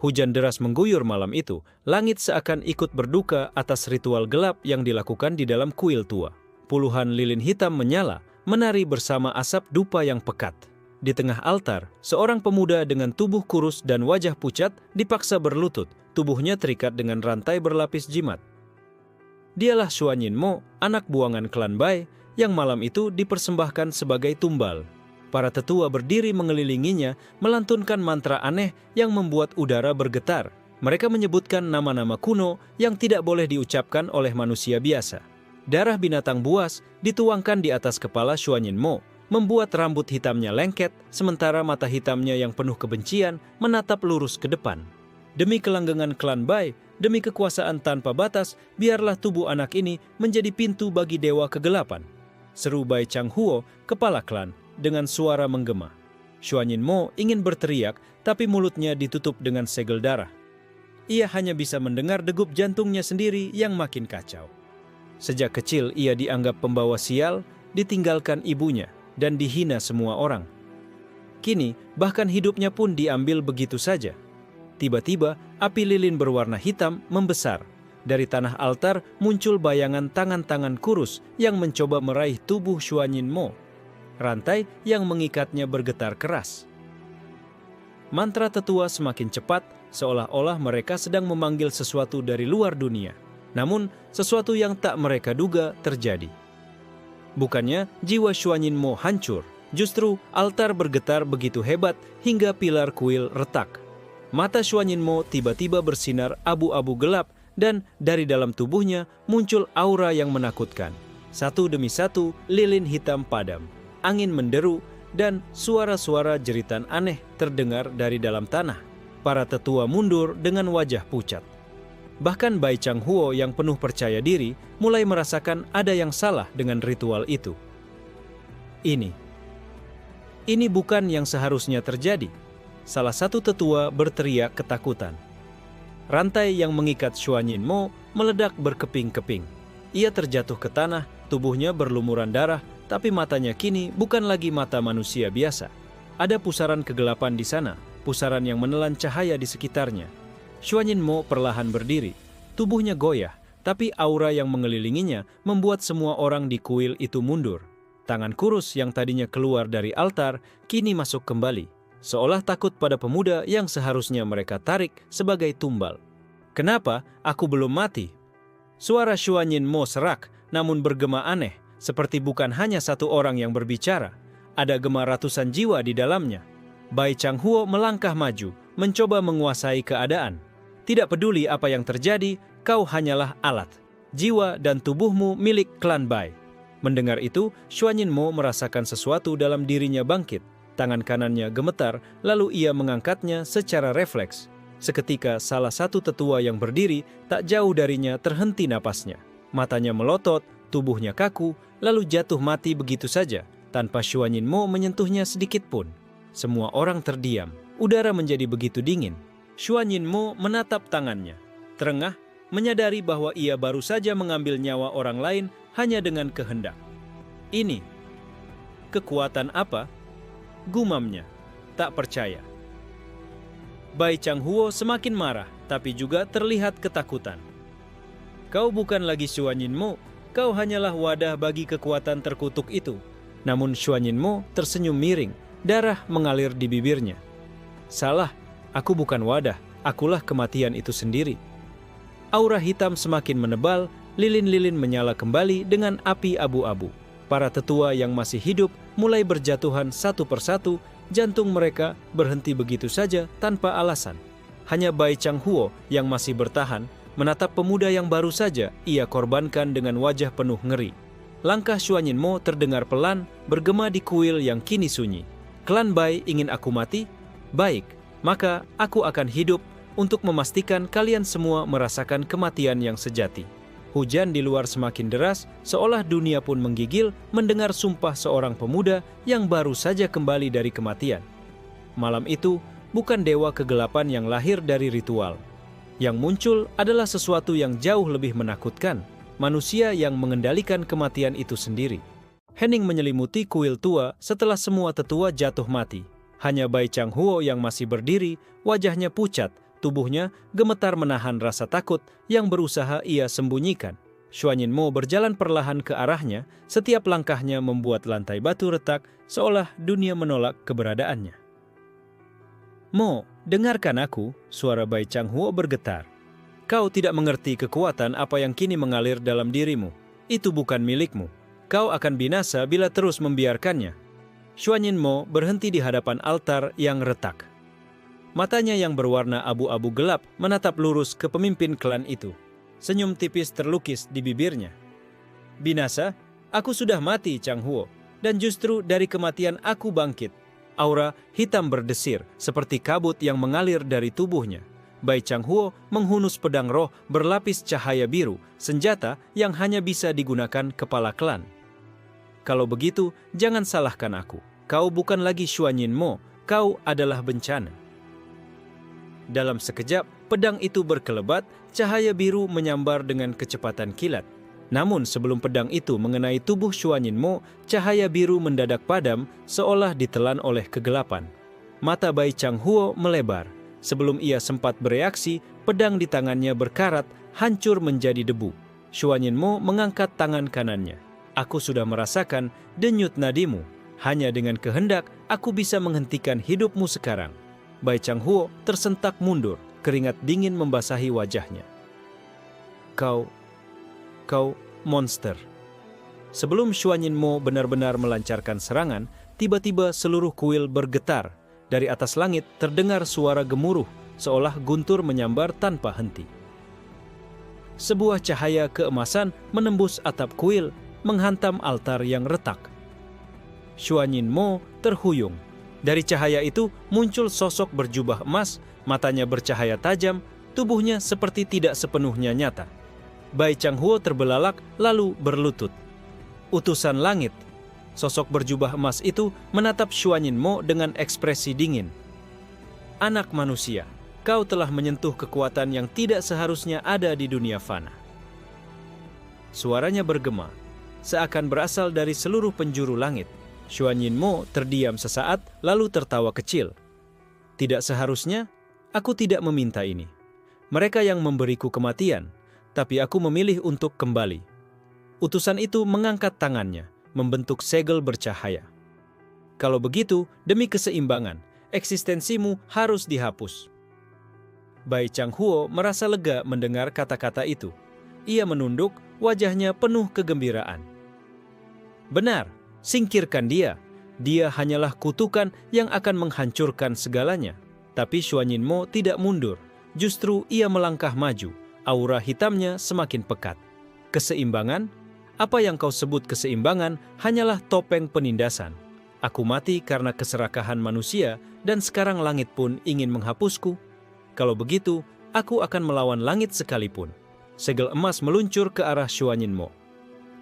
Hujan deras mengguyur malam itu, langit seakan ikut berduka atas ritual gelap yang dilakukan di dalam kuil tua. Puluhan lilin hitam menyala, menari bersama asap dupa yang pekat. Di tengah altar, seorang pemuda dengan tubuh kurus dan wajah pucat dipaksa berlutut, tubuhnya terikat dengan rantai berlapis jimat. Dialah Xuan Yinmo, anak buangan klan Bai, yang malam itu dipersembahkan sebagai tumbal. Para tetua berdiri mengelilinginya, melantunkan mantra aneh yang membuat udara bergetar. Mereka menyebutkan nama-nama kuno yang tidak boleh diucapkan oleh manusia biasa. Darah binatang buas dituangkan di atas kepala Xuan Yinmo, membuat rambut hitamnya lengket, sementara mata hitamnya yang penuh kebencian menatap lurus ke depan. Demi kelanggengan klan Bai, demi kekuasaan tanpa batas, biarlah tubuh anak ini menjadi pintu bagi dewa kegelapan. Seru Bai Changhuo, kepala klan, dengan suara menggema. Xuan Yinmo ingin berteriak, tapi mulutnya ditutup dengan segel darah. Ia hanya bisa mendengar degup jantungnya sendiri yang makin kacau. Sejak kecil ia dianggap pembawa sial, ditinggalkan ibunya, dan dihina semua orang. Kini, bahkan hidupnya pun diambil begitu saja. Tiba-tiba, api lilin berwarna hitam membesar. Dari tanah altar muncul bayangan tangan-tangan kurus yang mencoba meraih tubuh Xuan Yinmo. Rantai yang mengikatnya bergetar keras. Mantra tetua semakin cepat, seolah-olah mereka sedang memanggil sesuatu dari luar dunia. Namun, sesuatu yang tak mereka duga terjadi. Bukannya jiwa Xuan Yinmo hancur, justru altar bergetar begitu hebat hingga pilar kuil retak. Mata Xuan Yinmo tiba-tiba bersinar abu-abu gelap dan dari dalam tubuhnya muncul aura yang menakutkan. Satu demi satu, lilin hitam padam. Angin menderu, dan suara-suara jeritan aneh terdengar dari dalam tanah. Para tetua mundur dengan wajah pucat. Bahkan Bai Changhuo yang penuh percaya diri mulai merasakan ada yang salah dengan ritual itu. Ini bukan yang seharusnya terjadi. Salah satu tetua berteriak ketakutan. Rantai yang mengikat Xuan Yinmo meledak berkeping-keping. Ia terjatuh ke tanah, tubuhnya berlumuran darah, tapi matanya kini bukan lagi mata manusia biasa. Ada pusaran kegelapan di sana, pusaran yang menelan cahaya di sekitarnya. Xuan Yinmo perlahan berdiri. Tubuhnya goyah, tapi aura yang mengelilinginya membuat semua orang di kuil itu mundur. Tangan kurus yang tadinya keluar dari altar, kini masuk kembali. Seolah takut pada pemuda yang seharusnya mereka tarik sebagai tumbal. "Kenapa aku belum mati?" Suara Xuan Yinmo serak, namun bergema aneh. Seperti bukan hanya satu orang yang berbicara, ada gema ratusan jiwa di dalamnya. Bai Changhuo melangkah maju, mencoba menguasai keadaan. Tidak peduli apa yang terjadi, kau hanyalah alat. Jiwa dan tubuhmu milik klan Bai. Mendengar itu, Xuan Yinmo merasakan sesuatu dalam dirinya bangkit. Tangan kanannya gemetar, lalu ia mengangkatnya secara refleks. Seketika salah satu tetua yang berdiri tak jauh darinya terhenti napasnya. Matanya melotot, tubuhnya kaku, lalu jatuh mati begitu saja, tanpa Xuan Yinmo menyentuhnya sedikit pun. Semua orang terdiam, udara menjadi begitu dingin. Xuan Yinmo menatap tangannya, terengah, menyadari bahwa ia baru saja mengambil nyawa orang lain hanya dengan kehendak. Ini, kekuatan apa? Gumamnya, tak percaya. Bai Changhuo semakin marah, tapi juga terlihat ketakutan. Kau bukan lagi Xuan Yinmo. Kau hanyalah wadah bagi kekuatan terkutuk itu. Namun Xuan Yinmo tersenyum miring, darah mengalir di bibirnya. Salah, aku bukan wadah, akulah kematian itu sendiri. Aura hitam semakin menebal, lilin-lilin menyala kembali dengan api abu-abu. Para tetua yang masih hidup mulai berjatuhan satu persatu, jantung mereka berhenti begitu saja tanpa alasan. Hanya Bai Changhuo yang masih bertahan, menatap pemuda yang baru saja ia korbankan dengan wajah penuh ngeri. Langkah Xuan Yinmo terdengar pelan, bergema di kuil yang kini sunyi. Klan Bai ingin aku mati? Baik, maka aku akan hidup untuk memastikan kalian semua merasakan kematian yang sejati. Hujan di luar semakin deras, seolah dunia pun menggigil mendengar sumpah seorang pemuda yang baru saja kembali dari kematian. Malam itu bukan dewa kegelapan yang lahir dari ritual. Yang muncul adalah sesuatu yang jauh lebih menakutkan, manusia yang mengendalikan kematian itu sendiri. Hening menyelimuti kuil tua setelah semua tetua jatuh mati. Hanya Bai Changhuo yang masih berdiri, wajahnya pucat, Tubuhnya gemetar menahan rasa takut yang berusaha ia sembunyikan. Xuanyinmo berjalan perlahan ke arahnya, setiap langkahnya membuat lantai batu retak seolah dunia menolak keberadaannya. "Mo, dengarkan aku," suara Bai Changhuo bergetar. "Kau tidak mengerti kekuatan apa yang kini mengalir dalam dirimu. Itu bukan milikmu. Kau akan binasa bila terus membiarkannya." Xuanyinmo berhenti di hadapan altar yang retak. Matanya yang berwarna abu-abu gelap menatap lurus ke pemimpin klan itu. Senyum tipis terlukis di bibirnya. "Binasa? Aku sudah mati, Changhuo, dan justru dari kematian aku bangkit." Aura hitam berdesir seperti kabut yang mengalir dari tubuhnya. Bai Changhuo menghunus pedang roh berlapis cahaya biru, senjata yang hanya bisa digunakan kepala klan. "Kalau begitu, jangan salahkan aku. Kau bukan lagi Xuanyinmo, kau adalah bencana." Dalam sekejap, pedang itu berkelebat, cahaya biru menyambar dengan kecepatan kilat. Namun sebelum pedang itu mengenai tubuh Xuanyinmo, cahaya biru mendadak padam seolah ditelan oleh kegelapan. Mata Bai Changhuo melebar. Sebelum ia sempat bereaksi, pedang di tangannya berkarat, hancur menjadi debu. Xuanyinmo mengangkat tangan kanannya. "Aku sudah merasakan denyut nadimu. Hanya dengan kehendak, aku bisa menghentikan hidupmu sekarang." Bai Changhuo tersentak mundur, keringat dingin membasahi wajahnya. Kau monster." Sebelum Xuanyinmo benar-benar melancarkan serangan, tiba-tiba seluruh kuil bergetar. Dari atas langit terdengar suara gemuruh, seolah guntur menyambar tanpa henti. Sebuah cahaya keemasan menembus atap kuil, menghantam altar yang retak. Xuanyinmo terhuyung. Dari cahaya itu muncul sosok berjubah emas, matanya bercahaya tajam, tubuhnya seperti tidak sepenuhnya nyata. Bai Changhuo terbelalak lalu berlutut. "Utusan langit." Sosok berjubah emas itu menatap Xuanyinmo dengan ekspresi dingin. "Anak manusia, kau telah menyentuh kekuatan yang tidak seharusnya ada di dunia fana." Suaranya bergema, seakan berasal dari seluruh penjuru langit. Xuanyinmo terdiam sesaat lalu tertawa kecil. "Tidak seharusnya, aku tidak meminta ini. Mereka yang memberiku kematian, tapi aku memilih untuk kembali." Utusan itu mengangkat tangannya, membentuk segel bercahaya. "Kalau begitu, demi keseimbangan, eksistensimu harus dihapus." Bai Changhuo merasa lega mendengar kata-kata itu. Ia menunduk, wajahnya penuh kegembiraan. "Benar. Singkirkan dia. Dia hanyalah kutukan yang akan menghancurkan segalanya." Tapi Xuanyinmo tidak mundur. Justru ia melangkah maju. Aura hitamnya semakin pekat. "Keseimbangan? Apa yang kau sebut keseimbangan hanyalah topeng penindasan. Aku mati karena keserakahan manusia dan sekarang langit pun ingin menghapusku. Kalau begitu, aku akan melawan langit sekalipun." Segel emas meluncur ke arah Xuanyinmo.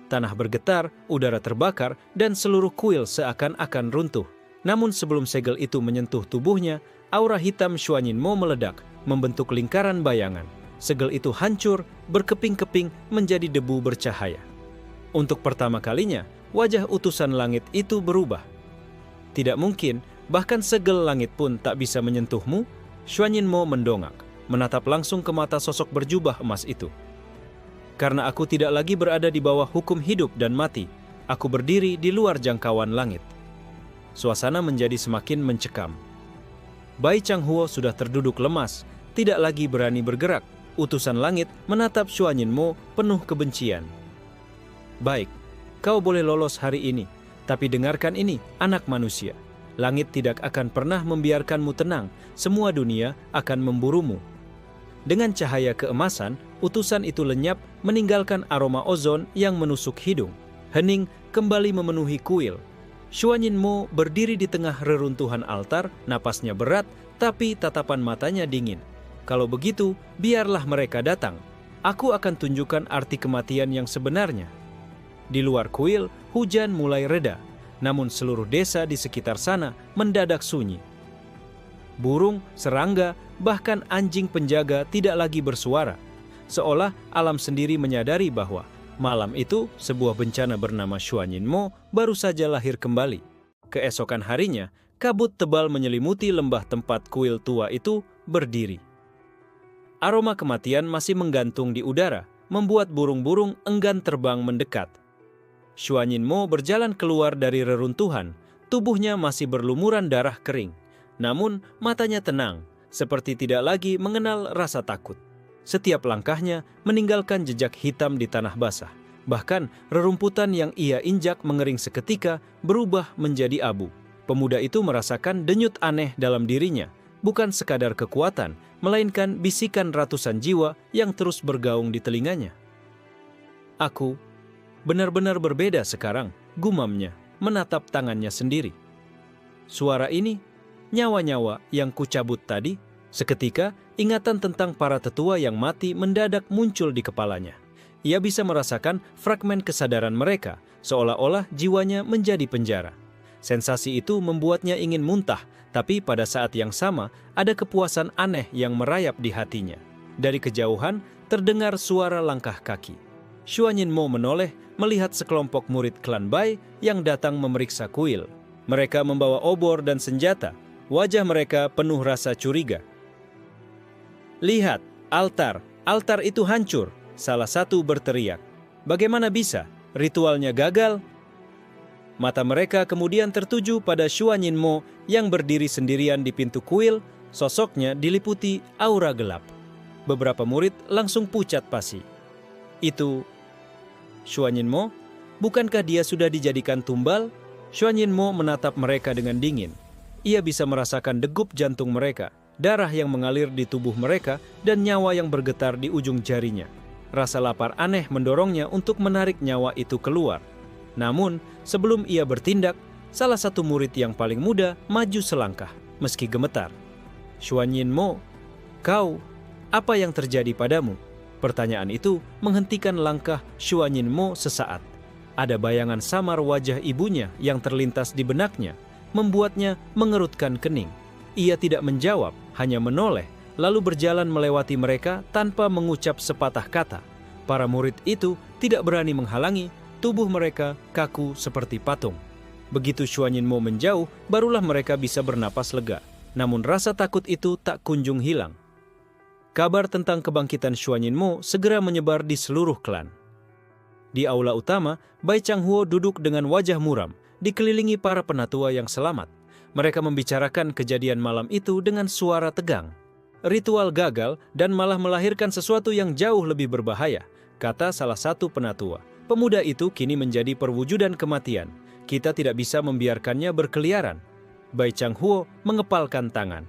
Tanah bergetar, udara terbakar, dan seluruh kuil seakan-akan runtuh. Namun sebelum segel itu menyentuh tubuhnya, aura hitam Xuanyinmo meledak, membentuk lingkaran bayangan. Segel itu hancur, berkeping-keping menjadi debu bercahaya. Untuk pertama kalinya, wajah utusan langit itu berubah. "Tidak mungkin, bahkan segel langit pun tak bisa menyentuhmu." Xuanyinmo mendongak, menatap langsung ke mata sosok berjubah emas itu. "Karena aku tidak lagi berada di bawah hukum hidup dan mati, aku berdiri di luar jangkauan langit." Suasana menjadi semakin mencekam. Bai Changhuo sudah terduduk lemas, tidak lagi berani bergerak. Utusan langit menatap Xuanyinmo penuh kebencian. "Baik, kau boleh lolos hari ini, tapi dengarkan ini, anak manusia. Langit tidak akan pernah membiarkanmu tenang, semua dunia akan memburumu." Dengan cahaya keemasan, utusan itu lenyap meninggalkan aroma ozon yang menusuk hidung. Hening kembali memenuhi kuil. Xuanyinmo berdiri di tengah reruntuhan altar, napasnya berat, tapi tatapan matanya dingin. "Kalau begitu, biarlah mereka datang. Aku akan tunjukkan arti kematian yang sebenarnya." Di luar kuil, hujan mulai reda, namun seluruh desa di sekitar sana mendadak sunyi. Burung, serangga, bahkan anjing penjaga tidak lagi bersuara. Seolah alam sendiri menyadari bahwa malam itu sebuah bencana bernama Xuanyinmo baru saja lahir kembali. Keesokan harinya, kabut tebal menyelimuti lembah tempat kuil tua itu berdiri. Aroma kematian masih menggantung di udara, membuat burung-burung enggan terbang mendekat. Xuanyinmo berjalan keluar dari reruntuhan, tubuhnya masih berlumuran darah kering. Namun matanya tenang, seperti tidak lagi mengenal rasa takut. Setiap langkahnya meninggalkan jejak hitam di tanah basah. Bahkan rerumputan yang ia injak mengering seketika berubah menjadi abu. Pemuda itu merasakan denyut aneh dalam dirinya, bukan sekadar kekuatan, melainkan bisikan ratusan jiwa yang terus bergaung di telinganya. Aku benar-benar berbeda sekarang, gumamnya, menatap tangannya sendiri. Suara ini, nyawa-nyawa yang kucabut tadi, seketika ingatan tentang para tetua yang mati mendadak muncul di kepalanya. Ia bisa merasakan fragmen kesadaran mereka, seolah-olah jiwanya menjadi penjara. Sensasi itu membuatnya ingin muntah, tapi pada saat yang sama ada kepuasan aneh yang merayap di hatinya. Dari kejauhan terdengar suara langkah kaki. Xuanyinmo menoleh melihat sekelompok murid klan Bai yang datang memeriksa kuil. Mereka membawa obor dan senjata. Wajah mereka penuh rasa curiga. "Lihat, altar itu hancur," salah satu berteriak. "Bagaimana bisa? Ritualnya gagal?" Mata mereka kemudian tertuju pada Xuanyinmo yang berdiri sendirian di pintu kuil, sosoknya diliputi aura gelap. Beberapa murid langsung pucat pasi. "Itu Xuanyinmo? Bukankah dia sudah dijadikan tumbal?" Xuanyinmo menatap mereka dengan dingin. Ia bisa merasakan degup jantung mereka, darah yang mengalir di tubuh mereka, dan nyawa yang bergetar di ujung jarinya. Rasa lapar aneh mendorongnya untuk menarik nyawa itu keluar. Namun, sebelum ia bertindak, salah satu murid yang paling muda maju selangkah, meski gemetar. "Xuanyinmo, kau, apa yang terjadi padamu?" Pertanyaan itu menghentikan langkah Xuanyinmo sesaat. Ada bayangan samar wajah ibunya yang terlintas di benaknya, membuatnya mengerutkan kening. Ia tidak menjawab, hanya menoleh, lalu berjalan melewati mereka tanpa mengucap sepatah kata. Para murid itu tidak berani menghalangi, tubuh mereka kaku seperti patung. Begitu Xuanyinmo menjauh, barulah mereka bisa bernapas lega. Namun rasa takut itu tak kunjung hilang. Kabar tentang kebangkitan Xuanyinmo segera menyebar di seluruh klan. Di aula utama, Bai Changhuo duduk dengan wajah muram, dikelilingi para penatua yang selamat. Mereka membicarakan kejadian malam itu dengan suara tegang. "Ritual gagal dan malah melahirkan sesuatu yang jauh lebih berbahaya," kata salah satu penatua. "Pemuda itu kini menjadi perwujudan kematian. Kita tidak bisa membiarkannya berkeliaran." Bai Changhuo mengepalkan tangan.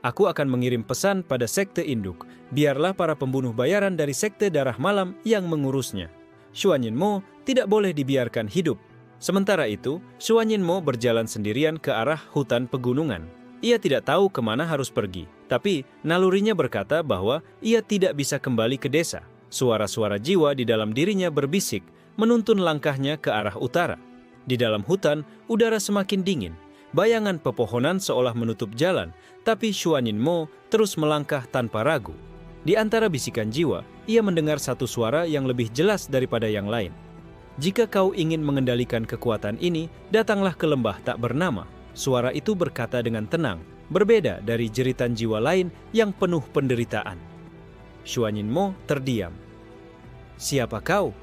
"Aku akan mengirim pesan pada sekte induk. Biarlah para pembunuh bayaran dari sekte darah malam yang mengurusnya. Xuanyinmo tidak boleh dibiarkan hidup." Sementara itu, Xuanyinmo berjalan sendirian ke arah hutan pegunungan. Ia tidak tahu kemana harus pergi, tapi nalurinya berkata bahwa ia tidak bisa kembali ke desa. Suara-suara jiwa di dalam dirinya berbisik, menuntun langkahnya ke arah utara. Di dalam hutan, udara semakin dingin. Bayangan pepohonan seolah menutup jalan, tapi Xuanyinmo terus melangkah tanpa ragu. Di antara bisikan jiwa, ia mendengar satu suara yang lebih jelas daripada yang lain. "Jika kau ingin mengendalikan kekuatan ini, datanglah ke lembah tak bernama." Suara itu berkata dengan tenang, berbeda dari jeritan jiwa lain yang penuh penderitaan. Xuanyinmo terdiam. "Siapa kau?"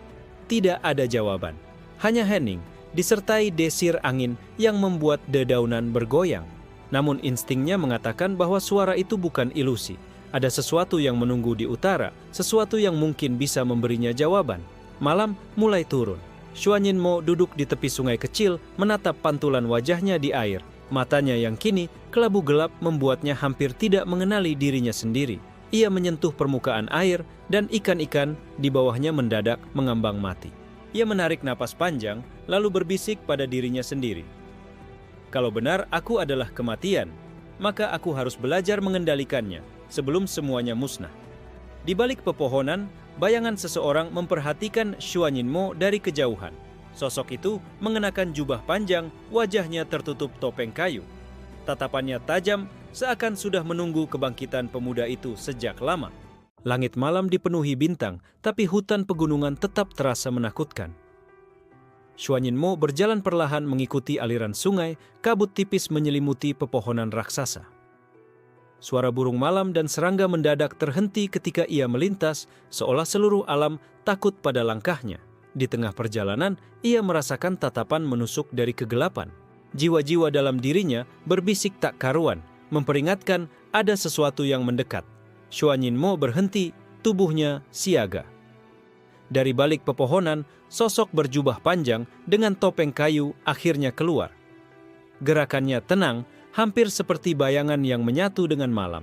Tidak ada jawaban. Hanya hening, disertai desir angin yang membuat dedaunan bergoyang. Namun instingnya mengatakan bahwa suara itu bukan ilusi. Ada sesuatu yang menunggu di utara, sesuatu yang mungkin bisa memberinya jawaban. Malam mulai turun. Xuanyinmo duduk di tepi sungai kecil, menatap pantulan wajahnya di air. Matanya yang kini kelabu gelap membuatnya hampir tidak mengenali dirinya sendiri. Ia menyentuh permukaan air dan ikan-ikan di bawahnya mendadak mengambang mati. Ia menarik napas panjang, lalu berbisik pada dirinya sendiri. "Kalau benar aku adalah kematian, maka aku harus belajar mengendalikannya sebelum semuanya musnah." Di balik pepohonan, bayangan seseorang memperhatikan Xuanyinmo dari kejauhan. Sosok itu mengenakan jubah panjang, wajahnya tertutup topeng kayu. Tatapannya tajam, seakan sudah menunggu kebangkitan pemuda itu sejak lama. Langit malam dipenuhi bintang, tapi hutan pegunungan tetap terasa menakutkan. Xuanyinmo berjalan perlahan mengikuti aliran sungai, kabut tipis menyelimuti pepohonan raksasa. Suara burung malam dan serangga mendadak terhenti ketika ia melintas, seolah seluruh alam takut pada langkahnya. Di tengah perjalanan, ia merasakan tatapan menusuk dari kegelapan. Jiwa-jiwa dalam dirinya berbisik tak karuan, memperingatkan ada sesuatu yang mendekat. Xuanyinmo berhenti, tubuhnya siaga. Dari balik pepohonan, sosok berjubah panjang dengan topeng kayu akhirnya keluar. Gerakannya tenang, hampir seperti bayangan yang menyatu dengan malam.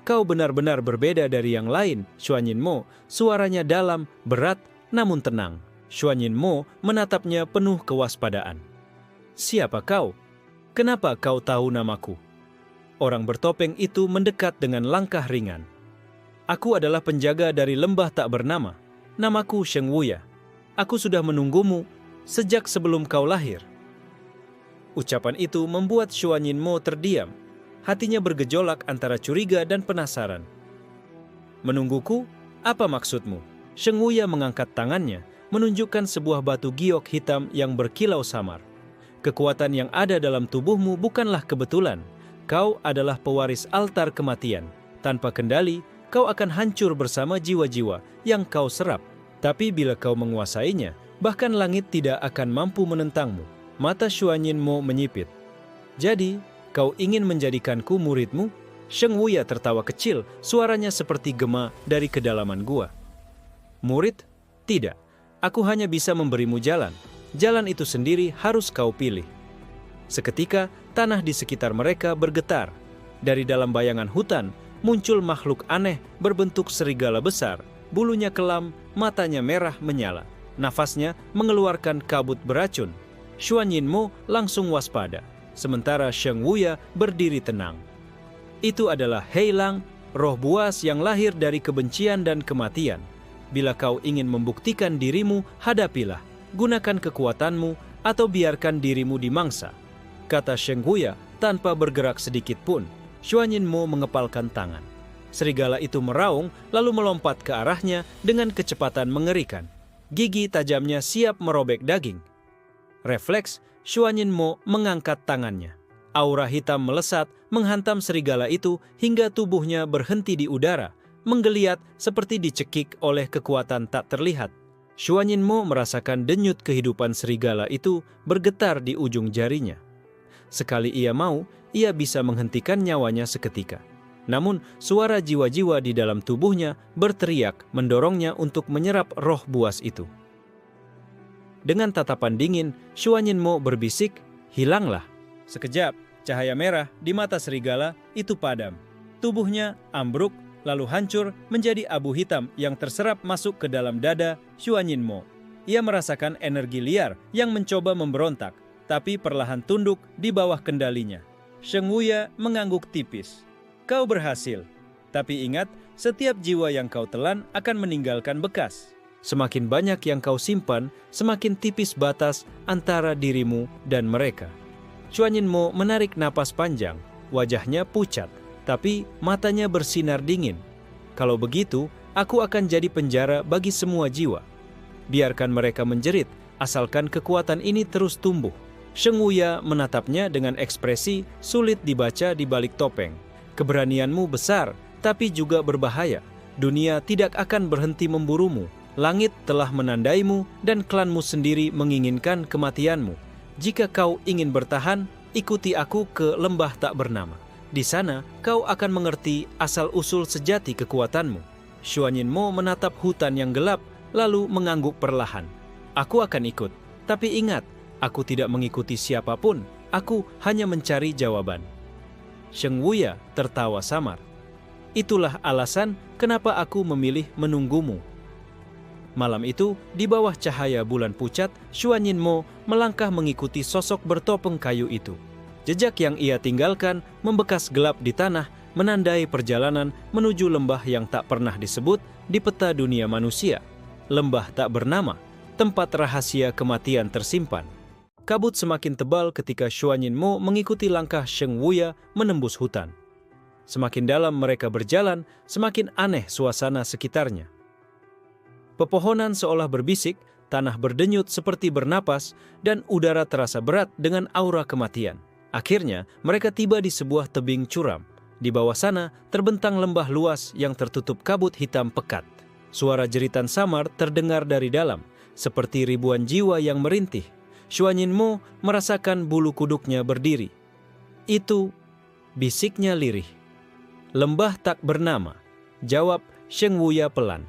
Kau benar-benar berbeda dari yang lain, Xuanyinmo. Suaranya dalam, berat, namun tenang. Xuanyinmo menatapnya penuh kewaspadaan. Siapa kau? Kenapa kau tahu namaku? Orang bertopeng itu mendekat dengan langkah ringan. Aku adalah penjaga dari lembah tak bernama. Namaku Sheng Wuya. Aku sudah menunggumu sejak sebelum kau lahir. Ucapan itu membuat Xuanyinmo terdiam. Hatinya bergejolak antara curiga dan penasaran. Menungguku? Apa maksudmu? Sheng Wuya mengangkat tangannya, menunjukkan sebuah batu giok hitam yang berkilau samar. Kekuatan yang ada dalam tubuhmu bukanlah kebetulan. Kau adalah pewaris altar kematian. Tanpa kendali, kau akan hancur bersama jiwa-jiwa yang kau serap. Tapi bila kau menguasainya, bahkan langit tidak akan mampu menentangmu. Mata Xuanyinmo menyipit. Jadi, kau ingin menjadikanku muridmu? Sheng Wuya tertawa kecil, suaranya seperti gema dari kedalaman gua. Murid? Tidak. Aku hanya bisa memberimu jalan. Jalan itu sendiri harus kau pilih. Seketika, tanah di sekitar mereka bergetar. Dari dalam bayangan hutan, muncul makhluk aneh berbentuk serigala besar. Bulunya kelam, matanya merah menyala. Nafasnya mengeluarkan kabut beracun. Xuanyinmo langsung waspada, sementara Sheng Wuya berdiri tenang. Itu adalah Heilang, roh buas yang lahir dari kebencian dan kematian. Bila kau ingin membuktikan dirimu, hadapilah. Gunakan kekuatanmu atau biarkan dirimu dimangsa, kata Sheng Wuya tanpa bergerak sedikit pun. Xuanyinmo mengepalkan tangan. Serigala itu meraung lalu melompat ke arahnya dengan kecepatan mengerikan. Gigi tajamnya siap merobek daging. Refleks, Xuanyinmo mengangkat tangannya. Aura hitam melesat menghantam serigala itu hingga tubuhnya berhenti di udara, menggeliat seperti dicekik oleh kekuatan tak terlihat. Xuanyinmo merasakan denyut kehidupan serigala itu bergetar di ujung jarinya. Sekali ia mau, ia bisa menghentikan nyawanya seketika. Namun, suara jiwa-jiwa di dalam tubuhnya berteriak mendorongnya untuk menyerap roh buas itu. Dengan tatapan dingin, Xuanyinmo berbisik, "Hilanglah." Sekejap, cahaya merah di mata serigala itu padam. Tubuhnya ambruk, lalu hancur menjadi abu hitam yang terserap masuk ke dalam dada Xuanyinmo. Ia merasakan energi liar yang mencoba memberontak, tapi perlahan tunduk di bawah kendalinya. Sheng Wuya mengangguk tipis. "Kau berhasil, tapi ingat, setiap jiwa yang kau telan akan meninggalkan bekas. Semakin banyak yang kau simpan, semakin tipis batas antara dirimu dan mereka." Xuanyinmo menarik napas panjang, wajahnya pucat, tapi matanya bersinar dingin. "Kalau begitu, aku akan jadi penjara bagi semua jiwa. Biarkan mereka menjerit, asalkan kekuatan ini terus tumbuh." Sheng Wuya menatapnya dengan ekspresi sulit dibaca di balik topeng. "Keberanianmu besar, tapi juga berbahaya. Dunia tidak akan berhenti memburumu. Langit telah menandaimu dan klanmu sendiri menginginkan kematianmu. Jika kau ingin bertahan, ikuti aku ke lembah tak bernama. Di sana, kau akan mengerti asal-usul sejati kekuatanmu." Xuanyinmo menatap hutan yang gelap, lalu mengangguk perlahan. "Aku akan ikut, tapi ingat, aku tidak mengikuti siapapun. Aku hanya mencari jawaban." Sheng Wuya tertawa samar. "Itulah alasan kenapa aku memilih menunggumu." Malam itu, di bawah cahaya bulan pucat, Xuanyinmo melangkah mengikuti sosok bertopeng kayu itu. Jejak yang ia tinggalkan membekas gelap di tanah, menandai perjalanan menuju lembah yang tak pernah disebut di peta dunia manusia. Lembah tak bernama, tempat rahasia kematian tersimpan. Kabut semakin tebal ketika Xuanyinmo mengikuti langkah Sheng Wuya menembus hutan. Semakin dalam mereka berjalan, semakin aneh suasana sekitarnya. Pepohonan seolah berbisik, tanah berdenyut seperti bernapas, dan udara terasa berat dengan aura kematian. Akhirnya, mereka tiba di sebuah tebing curam. Di bawah sana terbentang lembah luas yang tertutup kabut hitam pekat. Suara jeritan samar terdengar dari dalam, seperti ribuan jiwa yang merintih. Xuan Yinmo merasakan bulu kuduknya berdiri. Itu, bisiknya lirih. Lembah tak bernama, jawab Sheng Wuya pelan.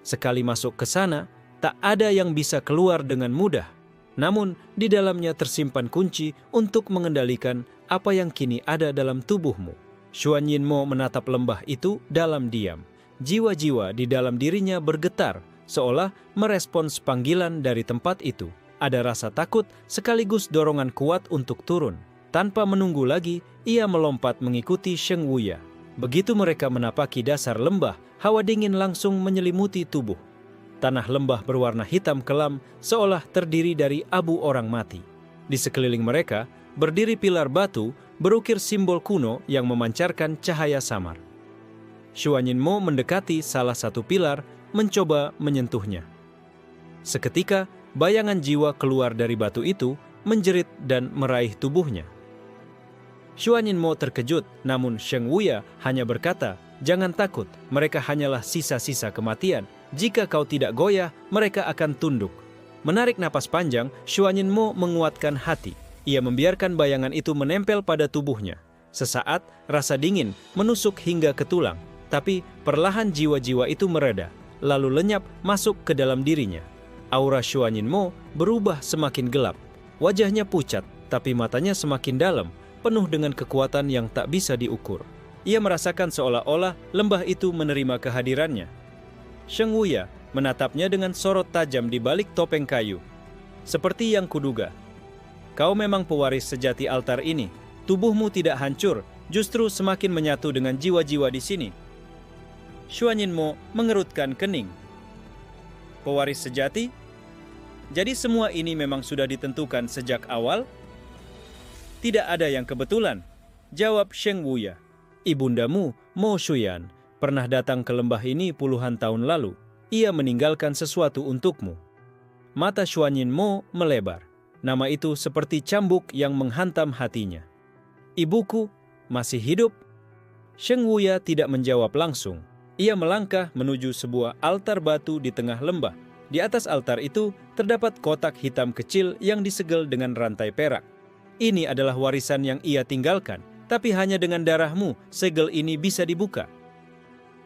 Sekali masuk ke sana, tak ada yang bisa keluar dengan mudah. Namun, di dalamnya tersimpan kunci untuk mengendalikan apa yang kini ada dalam tubuhmu. Xuan Yinmo menatap lembah itu dalam diam. Jiwa-jiwa di dalam dirinya bergetar, seolah merespons panggilan dari tempat itu. Ada rasa takut sekaligus dorongan kuat untuk turun. Tanpa menunggu lagi, ia melompat mengikuti Sheng Wuya. Begitu mereka menapaki dasar lembah, hawa dingin langsung menyelimuti tubuh. Tanah lembah berwarna hitam kelam seolah terdiri dari abu orang mati. Di sekeliling mereka, berdiri pilar batu berukir simbol kuno yang memancarkan cahaya samar. Xuan Yinmo mendekati salah satu pilar, mencoba menyentuhnya. Seketika, bayangan jiwa keluar dari batu itu, menjerit dan meraih tubuhnya. Xuan Yinmo terkejut, namun Sheng Wuya hanya berkata, "Jangan takut, mereka hanyalah sisa-sisa kematian. Jika kau tidak goyah, mereka akan tunduk." Menarik napas panjang, Xuan Yinmo menguatkan hati. Ia membiarkan bayangan itu menempel pada tubuhnya. Sesaat, rasa dingin menusuk hingga ke tulang, tapi perlahan jiwa-jiwa itu mereda, lalu lenyap masuk ke dalam dirinya. Aura Xuan Yinmo berubah semakin gelap. Wajahnya pucat, tapi matanya semakin dalam, penuh dengan kekuatan yang tak bisa diukur. Ia merasakan seolah-olah lembah itu menerima kehadirannya. Sheng Wuya menatapnya dengan sorot tajam di balik topeng kayu. "Seperti yang kuduga, kau memang pewaris sejati altar ini. Tubuhmu tidak hancur, justru semakin menyatu dengan jiwa-jiwa di sini." Xuan Yinmo mengerutkan kening. "Pewaris sejati? Jadi semua ini memang sudah ditentukan sejak awal?" "Tidak ada yang kebetulan," jawab Sheng Wuya. "Ibundamu, Mo Xuyan, pernah datang ke lembah ini puluhan tahun lalu. Ia meninggalkan sesuatu untukmu." Mata Xuan Yinmo melebar. Nama itu seperti cambuk yang menghantam hatinya. "Ibuku masih hidup?" Sheng Wuya tidak menjawab langsung. Ia melangkah menuju sebuah altar batu di tengah lembah. Di atas altar itu terdapat kotak hitam kecil yang disegel dengan rantai perak. "Ini adalah warisan yang ia tinggalkan, tapi hanya dengan darahmu segel ini bisa dibuka."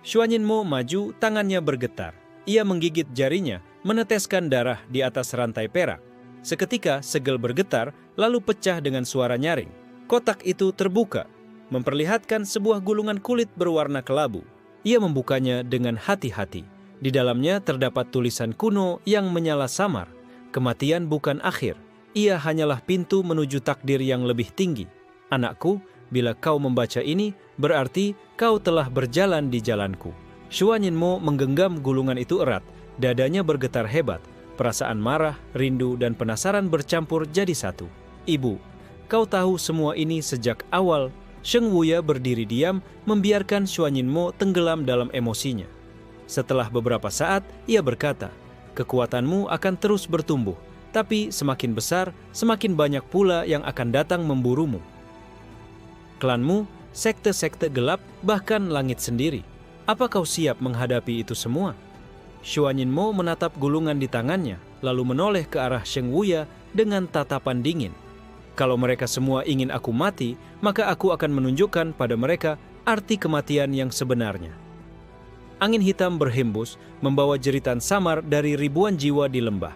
Xuan Yinmo maju, tangannya bergetar. Ia menggigit jarinya, meneteskan darah di atas rantai perak. Seketika segel bergetar, lalu pecah dengan suara nyaring. Kotak itu terbuka, memperlihatkan sebuah gulungan kulit berwarna kelabu. Ia membukanya dengan hati-hati. Di dalamnya terdapat tulisan kuno yang menyala samar. "Kematian bukan akhir. Ia hanyalah pintu menuju takdir yang lebih tinggi. Anakku, bila kau membaca ini, berarti kau telah berjalan di jalanku." Xuan Yinmo menggenggam gulungan itu erat, dadanya bergetar hebat. Perasaan marah, rindu, dan penasaran bercampur jadi satu. "Ibu, kau tahu semua ini sejak awal." Sheng Wuya berdiri diam, membiarkan Xuan Yinmo tenggelam dalam emosinya. Setelah beberapa saat, ia berkata, "Kekuatanmu akan terus bertumbuh, tapi semakin besar, semakin banyak pula yang akan datang memburumu. Klanmu, sekte-sekte gelap, bahkan langit sendiri. Apa kau siap menghadapi itu semua?" Xuan Yinmo menatap gulungan di tangannya, lalu menoleh ke arah Sheng Wuya dengan tatapan dingin. "Kalau mereka semua ingin aku mati, maka aku akan menunjukkan pada mereka arti kematian yang sebenarnya." Angin hitam berhembus, membawa jeritan samar dari ribuan jiwa di lembah.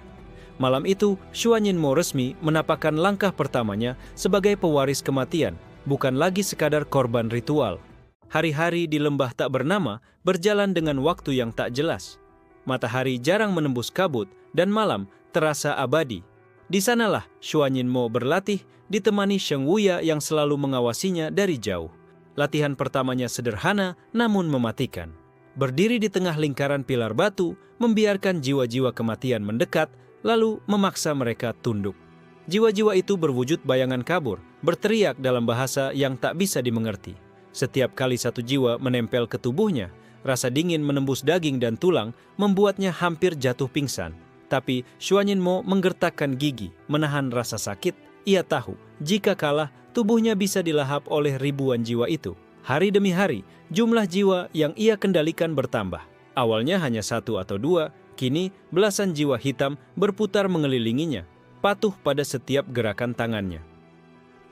Malam itu, Xuan Yinmo resmi menapakkan langkah pertamanya sebagai pewaris kematian, bukan lagi sekadar korban ritual. Hari-hari di lembah tak bernama berjalan dengan waktu yang tak jelas. Matahari jarang menembus kabut dan malam terasa abadi. Di sanalah Xuan Yinmo berlatih, ditemani Sheng Wuya yang selalu mengawasinya dari jauh. Latihan pertamanya sederhana namun mematikan. Berdiri di tengah lingkaran pilar batu, membiarkan jiwa-jiwa kematian mendekat, lalu memaksa mereka tunduk. Jiwa-jiwa itu berwujud bayangan kabur, berteriak dalam bahasa yang tak bisa dimengerti. Setiap kali satu jiwa menempel ke tubuhnya, rasa dingin menembus daging dan tulang, membuatnya hampir jatuh pingsan. Tapi Xuan Yinmo menggertakkan gigi, menahan rasa sakit. Ia tahu, jika kalah, tubuhnya bisa dilahap oleh ribuan jiwa itu. Hari demi hari, jumlah jiwa yang ia kendalikan bertambah. Awalnya hanya 1 atau 2, kini belasan jiwa hitam berputar mengelilinginya, patuh pada setiap gerakan tangannya.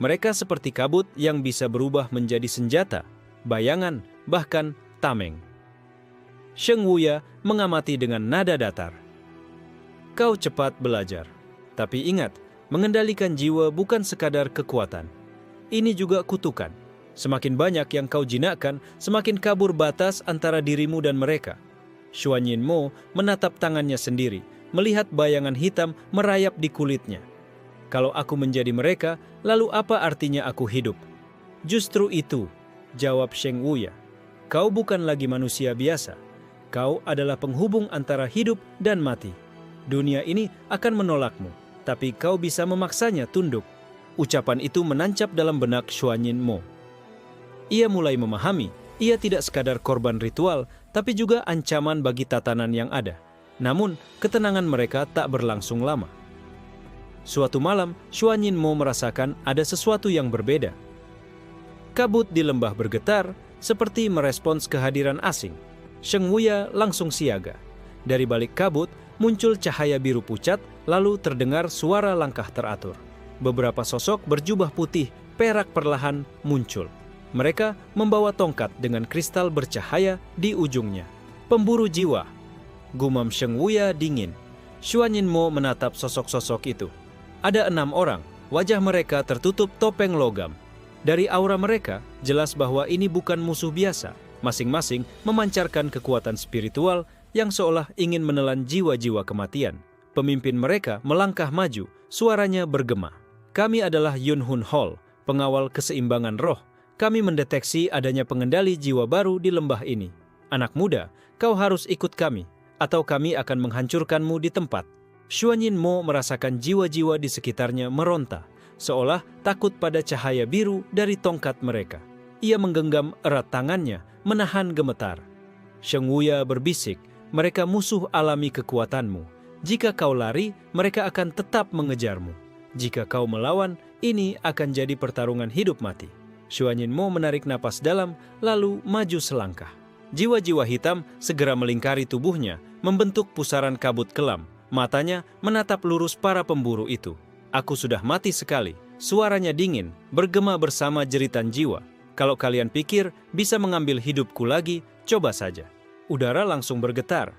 Mereka seperti kabut yang bisa berubah menjadi senjata, bayangan, bahkan tameng. Sheng Wuya mengamati dengan nada datar. Kau cepat belajar, tapi ingat, mengendalikan jiwa bukan sekadar kekuatan. Ini juga kutukan. Semakin banyak yang kau jinakkan, semakin kabur batas antara dirimu dan mereka. Xuan Yinmo menatap tangannya sendiri, melihat bayangan hitam merayap di kulitnya. Kalau aku menjadi mereka, lalu apa artinya aku hidup? Justru itu, jawab Sheng Wuya. Kau bukan lagi manusia biasa. Kau adalah penghubung antara hidup dan mati. Dunia ini akan menolakmu, tapi kau bisa memaksanya tunduk. Ucapan itu menancap dalam benak Xuan Yinmo. Ia mulai memahami, ia tidak sekadar korban ritual, tapi juga ancaman bagi tatanan yang ada. Namun, ketenangan mereka tak berlangsung lama. Suatu malam, Xuan Yinmo merasakan ada sesuatu yang berbeda. Kabut di lembah bergetar, seperti merespons kehadiran asing. Sheng Wuya langsung siaga. Dari balik kabut, muncul cahaya biru pucat, lalu terdengar suara langkah teratur. Beberapa sosok berjubah putih, perak perlahan muncul. Mereka membawa tongkat dengan kristal bercahaya di ujungnya. Pemburu jiwa, gumam Sheng Wuya dingin. Xuan Yinmo menatap sosok-sosok itu. Ada 6 orang, wajah mereka tertutup topeng logam. Dari aura mereka, jelas bahwa ini bukan musuh biasa. Masing-masing memancarkan kekuatan spiritual yang seolah ingin menelan jiwa-jiwa kematian. Pemimpin mereka melangkah maju, suaranya bergema. Kami adalah Yun Hun Hol, pengawal keseimbangan roh. Kami mendeteksi adanya pengendali jiwa baru di lembah ini. Anak muda, kau harus ikut kami, atau kami akan menghancurkanmu di tempat. Xuan Yinmo merasakan jiwa-jiwa di sekitarnya meronta, seolah takut pada cahaya biru dari tongkat mereka. Ia menggenggam erat tangannya, menahan gemetar. Sheng Wuya berbisik, mereka musuh alami kekuatanmu. Jika kau lari, mereka akan tetap mengejarmu. Jika kau melawan, ini akan jadi pertarungan hidup mati. Xuan Yinmo menarik napas dalam, lalu maju selangkah. Jiwa-jiwa hitam segera melingkari tubuhnya, membentuk pusaran kabut kelam. Matanya menatap lurus para pemburu itu. Aku sudah mati sekali. Suaranya dingin, bergema bersama jeritan jiwa. Kalau kalian pikir bisa mengambil hidupku lagi, coba saja. Udara langsung bergetar.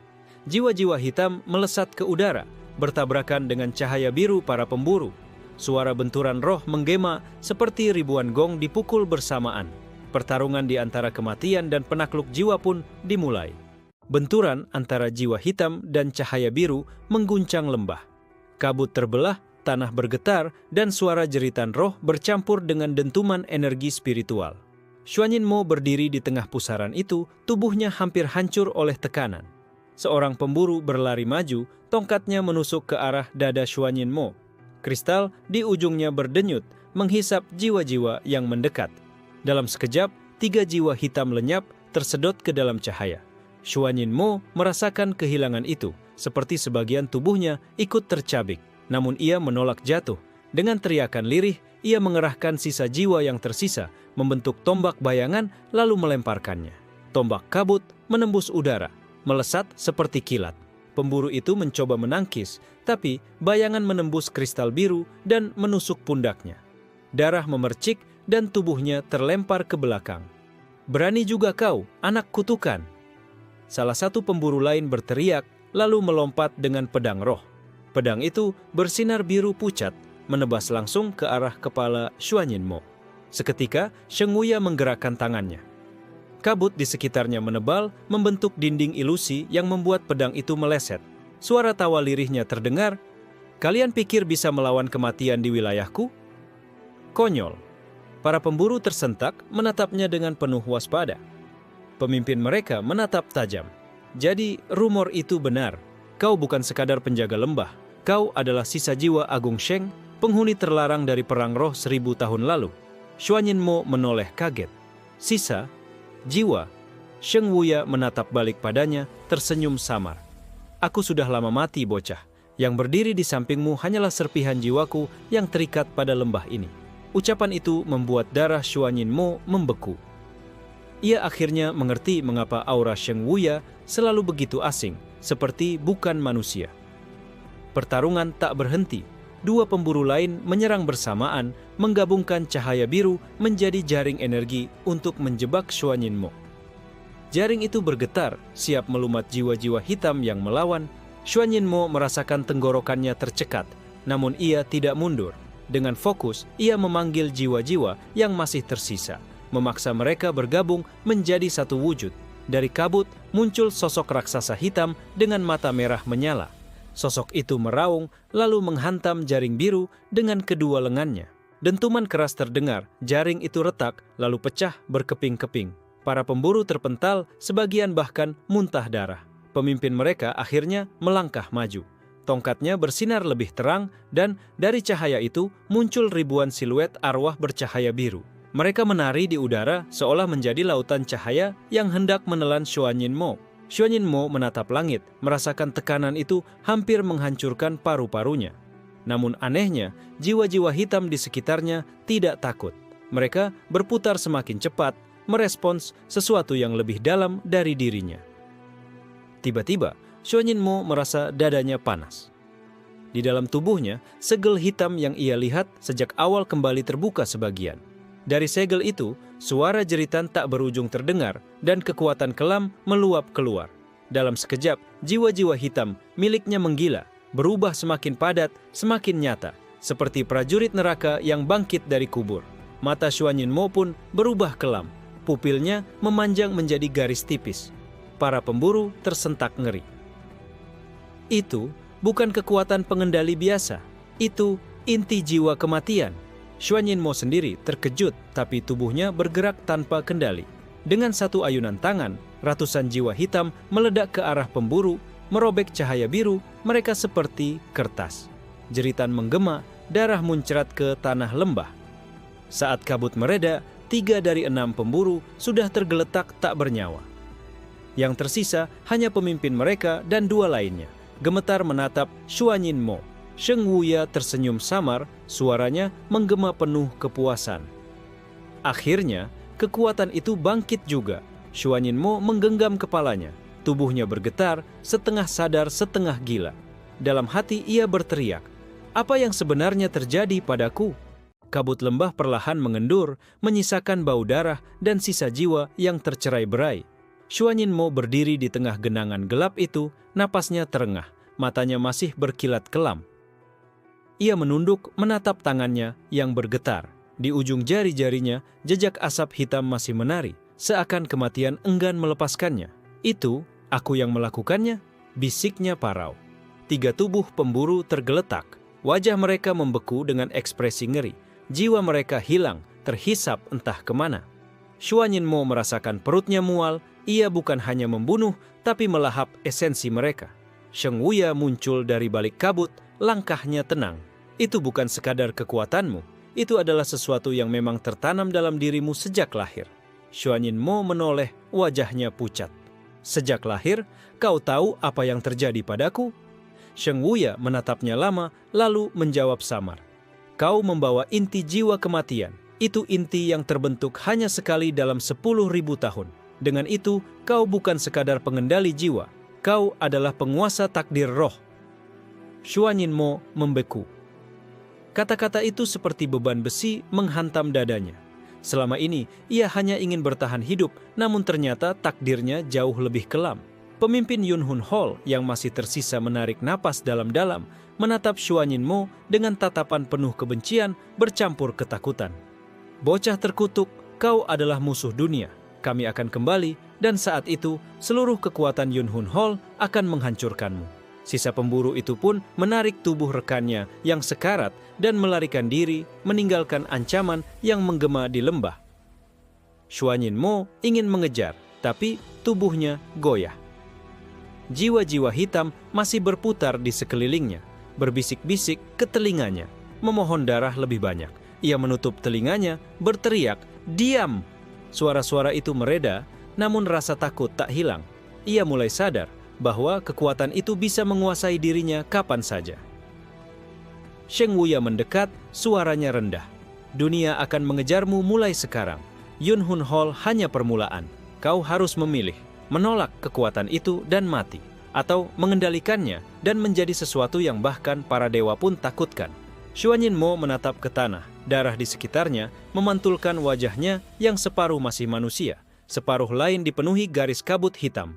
Jiwa-jiwa hitam melesat ke udara, bertabrakan dengan cahaya biru para pemburu. Suara benturan roh menggema seperti ribuan gong dipukul bersamaan. Pertarungan di antara kematian dan penakluk jiwa pun dimulai. Benturan antara jiwa hitam dan cahaya biru mengguncang lembah. Kabut terbelah, tanah bergetar, dan suara jeritan roh bercampur dengan dentuman energi spiritual. Xuan Yinmo berdiri di tengah pusaran itu, tubuhnya hampir hancur oleh tekanan. Seorang pemburu berlari maju, tongkatnya menusuk ke arah dada Xuan Yinmo. Kristal di ujungnya berdenyut, menghisap jiwa-jiwa yang mendekat. Dalam sekejap, 3 jiwa hitam lenyap, tersedot ke dalam cahaya. Xuan Yinmo merasakan kehilangan itu, seperti sebagian tubuhnya ikut tercabik. Namun ia menolak jatuh. Dengan teriakan lirih, ia mengerahkan sisa jiwa yang tersisa, membentuk tombak bayangan lalu melemparkannya. Tombak kabut menembus udara, melesat seperti kilat. Pemburu itu mencoba menangkis, tapi bayangan menembus kristal biru dan menusuk pundaknya. Darah memercik dan tubuhnya terlempar ke belakang. Berani juga kau, anak kutukan. Salah satu pemburu lain berteriak, lalu melompat dengan pedang roh. Pedang itu bersinar biru pucat, menebas langsung ke arah kepala Xuan Yinmo. Seketika, Sheng Wuya menggerakkan tangannya. Kabut di sekitarnya menebal, membentuk dinding ilusi yang membuat pedang itu meleset. Suara tawa lirihnya terdengar, "Kalian pikir bisa melawan kematian di wilayahku?" Konyol. Para pemburu tersentak menatapnya dengan penuh waspada. Pemimpin mereka menatap tajam. Jadi rumor itu benar. Kau bukan sekadar penjaga lembah. Kau adalah sisa jiwa Agung Sheng, penghuni terlarang dari perang roh 1000 tahun lalu. Xuan Yinmo menoleh kaget. Sisa? Jiwa? Sheng Wuya menatap balik padanya, tersenyum samar. Aku sudah lama mati, bocah. Yang berdiri di sampingmu hanyalah serpihan jiwaku yang terikat pada lembah ini. Ucapan itu membuat darah Xuan Yinmo membeku. Ia akhirnya mengerti mengapa aura Sheng Wuya selalu begitu asing, seperti bukan manusia. Pertarungan tak berhenti. Dua pemburu lain menyerang bersamaan, menggabungkan cahaya biru menjadi jaring energi untuk menjebak Xuanyinmo. Jaring itu bergetar, siap melumat jiwa-jiwa hitam yang melawan. Xuanyinmo merasakan tenggorokannya tercekat, namun ia tidak mundur. Dengan fokus, ia memanggil jiwa-jiwa yang masih tersisa, memaksa mereka bergabung menjadi satu wujud. Dari kabut muncul sosok raksasa hitam dengan mata merah menyala. Sosok itu meraung lalu menghantam jaring biru dengan kedua lengannya. Dentuman keras terdengar, jaring itu retak lalu pecah berkeping-keping. Para pemburu terpental, sebagian bahkan muntah darah. Pemimpin mereka akhirnya melangkah maju. Tongkatnya bersinar lebih terang dan dari cahaya itu muncul ribuan siluet arwah bercahaya biru. Mereka menari di udara seolah menjadi lautan cahaya yang hendak menelan Xuanyinmo. Xuanyinmo menatap langit, merasakan tekanan itu hampir menghancurkan paru-parunya. Namun anehnya, jiwa-jiwa hitam di sekitarnya tidak takut. Mereka berputar semakin cepat, merespons sesuatu yang lebih dalam dari dirinya. Tiba-tiba, Xuanyinmo merasa dadanya panas. Di dalam tubuhnya, segel hitam yang ia lihat sejak awal kembali terbuka sebagian. Dari segel itu, suara jeritan tak berujung terdengar dan kekuatan kelam meluap keluar. Dalam sekejap, jiwa-jiwa hitam miliknya menggila, berubah semakin padat, semakin nyata, seperti prajurit neraka yang bangkit dari kubur. Mata Xuanyinmo pun berubah kelam, pupilnya memanjang menjadi garis tipis. Para pemburu tersentak ngeri. Itu bukan kekuatan pengendali biasa, itu inti jiwa kematian. Xuanyinmo sendiri terkejut, tapi tubuhnya bergerak tanpa kendali. Dengan satu ayunan tangan, ratusan jiwa hitam meledak ke arah pemburu, merobek cahaya biru, mereka seperti kertas. Jeritan menggema, darah muncrat ke tanah lembah. Saat kabut mereda, 3 dari 6 pemburu sudah tergeletak tak bernyawa. Yang tersisa hanya pemimpin mereka dan 2 lainnya, gemetar menatap Xuanyinmo. Sheng Wuya tersenyum samar, suaranya menggema penuh kepuasan. Akhirnya, kekuatan itu bangkit juga. Xuanyinmo menggenggam kepalanya, tubuhnya bergetar, setengah sadar, setengah gila. Dalam hati ia berteriak, "Apa yang sebenarnya terjadi padaku?" Kabut lembah perlahan mengendur, menyisakan bau darah dan sisa jiwa yang tercerai-berai. Xuanyinmo berdiri di tengah genangan gelap itu, napasnya terengah, matanya masih berkilat kelam. Ia menunduk menatap tangannya yang bergetar. Di ujung jari-jarinya, jejak asap hitam masih menari, seakan kematian enggan melepaskannya. "Itu, aku yang melakukannya," bisiknya parau. 3 tubuh pemburu tergeletak. Wajah mereka membeku dengan ekspresi ngeri. Jiwa mereka hilang, terhisap entah kemana. Xuanyinmo merasakan perutnya mual. Ia bukan hanya membunuh, tapi melahap esensi mereka. Sheng Wuya muncul dari balik kabut, langkahnya tenang. "Itu bukan sekadar kekuatanmu, itu adalah sesuatu yang memang tertanam dalam dirimu sejak lahir." Xuanyinmo menoleh, wajahnya pucat. "Sejak lahir, kau tahu apa yang terjadi padaku?" Sheng Wuya menatapnya lama, lalu menjawab samar. "Kau membawa inti jiwa kematian. Itu inti yang terbentuk hanya sekali dalam 10.000 tahun. Dengan itu, kau bukan sekadar pengendali jiwa. Kau adalah penguasa takdir roh." Xuanyinmo membeku. Kata-kata itu seperti beban besi menghantam dadanya. Selama ini, ia hanya ingin bertahan hidup, namun ternyata takdirnya jauh lebih kelam. Pemimpin Yunhun Hall yang masih tersisa menarik napas dalam-dalam, menatap Xuanyinmo dengan tatapan penuh kebencian bercampur ketakutan. "Bocah terkutuk, kau adalah musuh dunia. Kami akan kembali, dan saat itu, seluruh kekuatan Yunhun Hall akan menghancurkanmu." Sisa pemburu itu pun menarik tubuh rekannya yang sekarat dan melarikan diri, meninggalkan ancaman yang menggema di lembah. Xuanyinmo ingin mengejar, tapi tubuhnya goyah. Jiwa-jiwa hitam masih berputar di sekelilingnya, berbisik-bisik ke telinganya, memohon darah lebih banyak. Ia menutup telinganya, berteriak, "Diam!" Suara-suara itu mereda, namun rasa takut tak hilang. Ia mulai sadar bahwa kekuatan itu bisa menguasai dirinya kapan saja. Sheng Wuya mendekat, suaranya rendah. "Dunia akan mengejarmu mulai sekarang. Yun Hun Hol hanya permulaan. Kau harus memilih, menolak kekuatan itu dan mati, atau mengendalikannya dan menjadi sesuatu yang bahkan para dewa pun takutkan. Xuan Mo menatap ke tanah, darah di sekitarnya memantulkan wajahnya yang separuh masih manusia, separuh lain dipenuhi garis kabut hitam.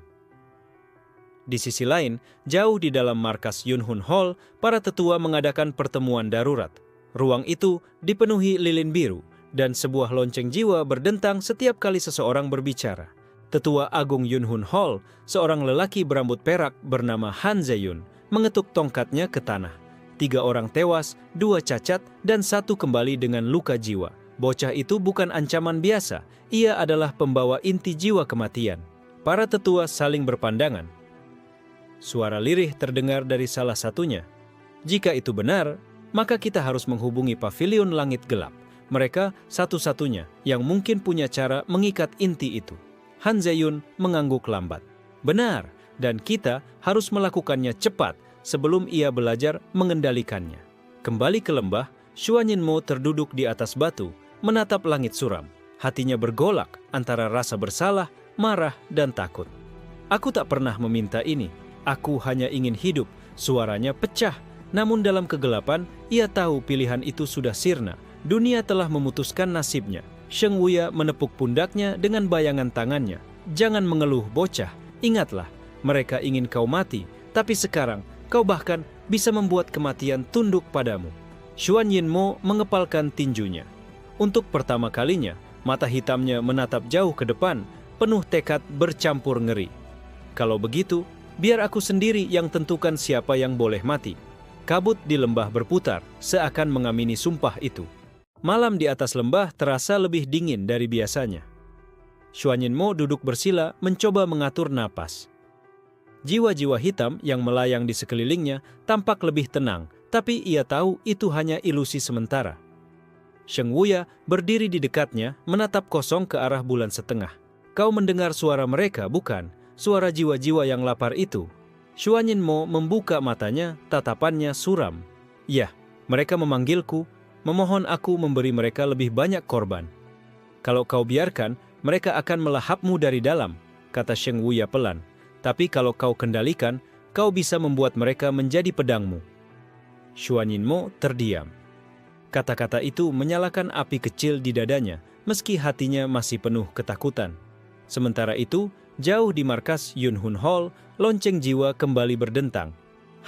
Di sisi lain, jauh di dalam markas Yun Hun Hol, para tetua mengadakan pertemuan darurat. Ruang itu dipenuhi lilin biru, dan sebuah lonceng jiwa berdentang setiap kali seseorang berbicara. Tetua Agung Yun Hun Hol, seorang lelaki berambut perak bernama Han Zeyun, mengetuk tongkatnya ke tanah. 3 orang tewas, 2 cacat, dan 1 kembali dengan luka jiwa. Bocah itu bukan ancaman biasa, ia adalah pembawa inti jiwa kematian. Para tetua saling berpandangan. Suara lirih terdengar dari salah satunya. Jika itu benar, maka kita harus menghubungi pavilion langit gelap. Mereka satu-satunya yang mungkin punya cara mengikat inti itu. Han Zeyun mengangguk lambat. Benar, dan kita harus melakukannya cepat sebelum ia belajar mengendalikannya. Kembali ke lembah, Xuan Mo terduduk di atas batu, menatap langit suram. Hatinya bergolak antara rasa bersalah, marah, dan takut. Aku tak pernah meminta ini. Aku hanya ingin hidup. Suaranya pecah. Namun dalam kegelapan, ia tahu pilihan itu sudah sirna. Dunia telah memutuskan nasibnya. Sheng Wuya menepuk pundaknya dengan bayangan tangannya. Jangan mengeluh, bocah. Ingatlah, mereka ingin kau mati. Tapi sekarang, kau bahkan bisa membuat kematian tunduk padamu. Xuan Mo mengepalkan tinjunya. Untuk pertama kalinya, mata hitamnya menatap jauh ke depan, penuh tekad bercampur ngeri. Kalau begitu, biar aku sendiri yang tentukan siapa yang boleh mati. Kabut di lembah berputar, seakan mengamini sumpah itu. Malam di atas lembah terasa lebih dingin dari biasanya. Xuan Mo duduk bersila mencoba mengatur napas. Jiwa-jiwa hitam yang melayang di sekelilingnya tampak lebih tenang, tapi ia tahu itu hanya ilusi sementara. Sheng Wuya berdiri di dekatnya, menatap kosong ke arah bulan setengah. Kau mendengar suara mereka, bukan? Suara jiwa-jiwa yang lapar itu. Xuan Mo membuka matanya, tatapannya suram. Ya, mereka memanggilku, memohon aku memberi mereka lebih banyak korban. Kalau kau biarkan, mereka akan melahapmu dari dalam, kata Sheng Wuya pelan. Tapi kalau kau kendalikan, kau bisa membuat mereka menjadi pedangmu. Xuan Mo terdiam. Kata-kata itu menyalakan api kecil di dadanya, meski hatinya masih penuh ketakutan. Sementara itu, jauh di markas Yun Hun Hol, lonceng jiwa kembali berdentang.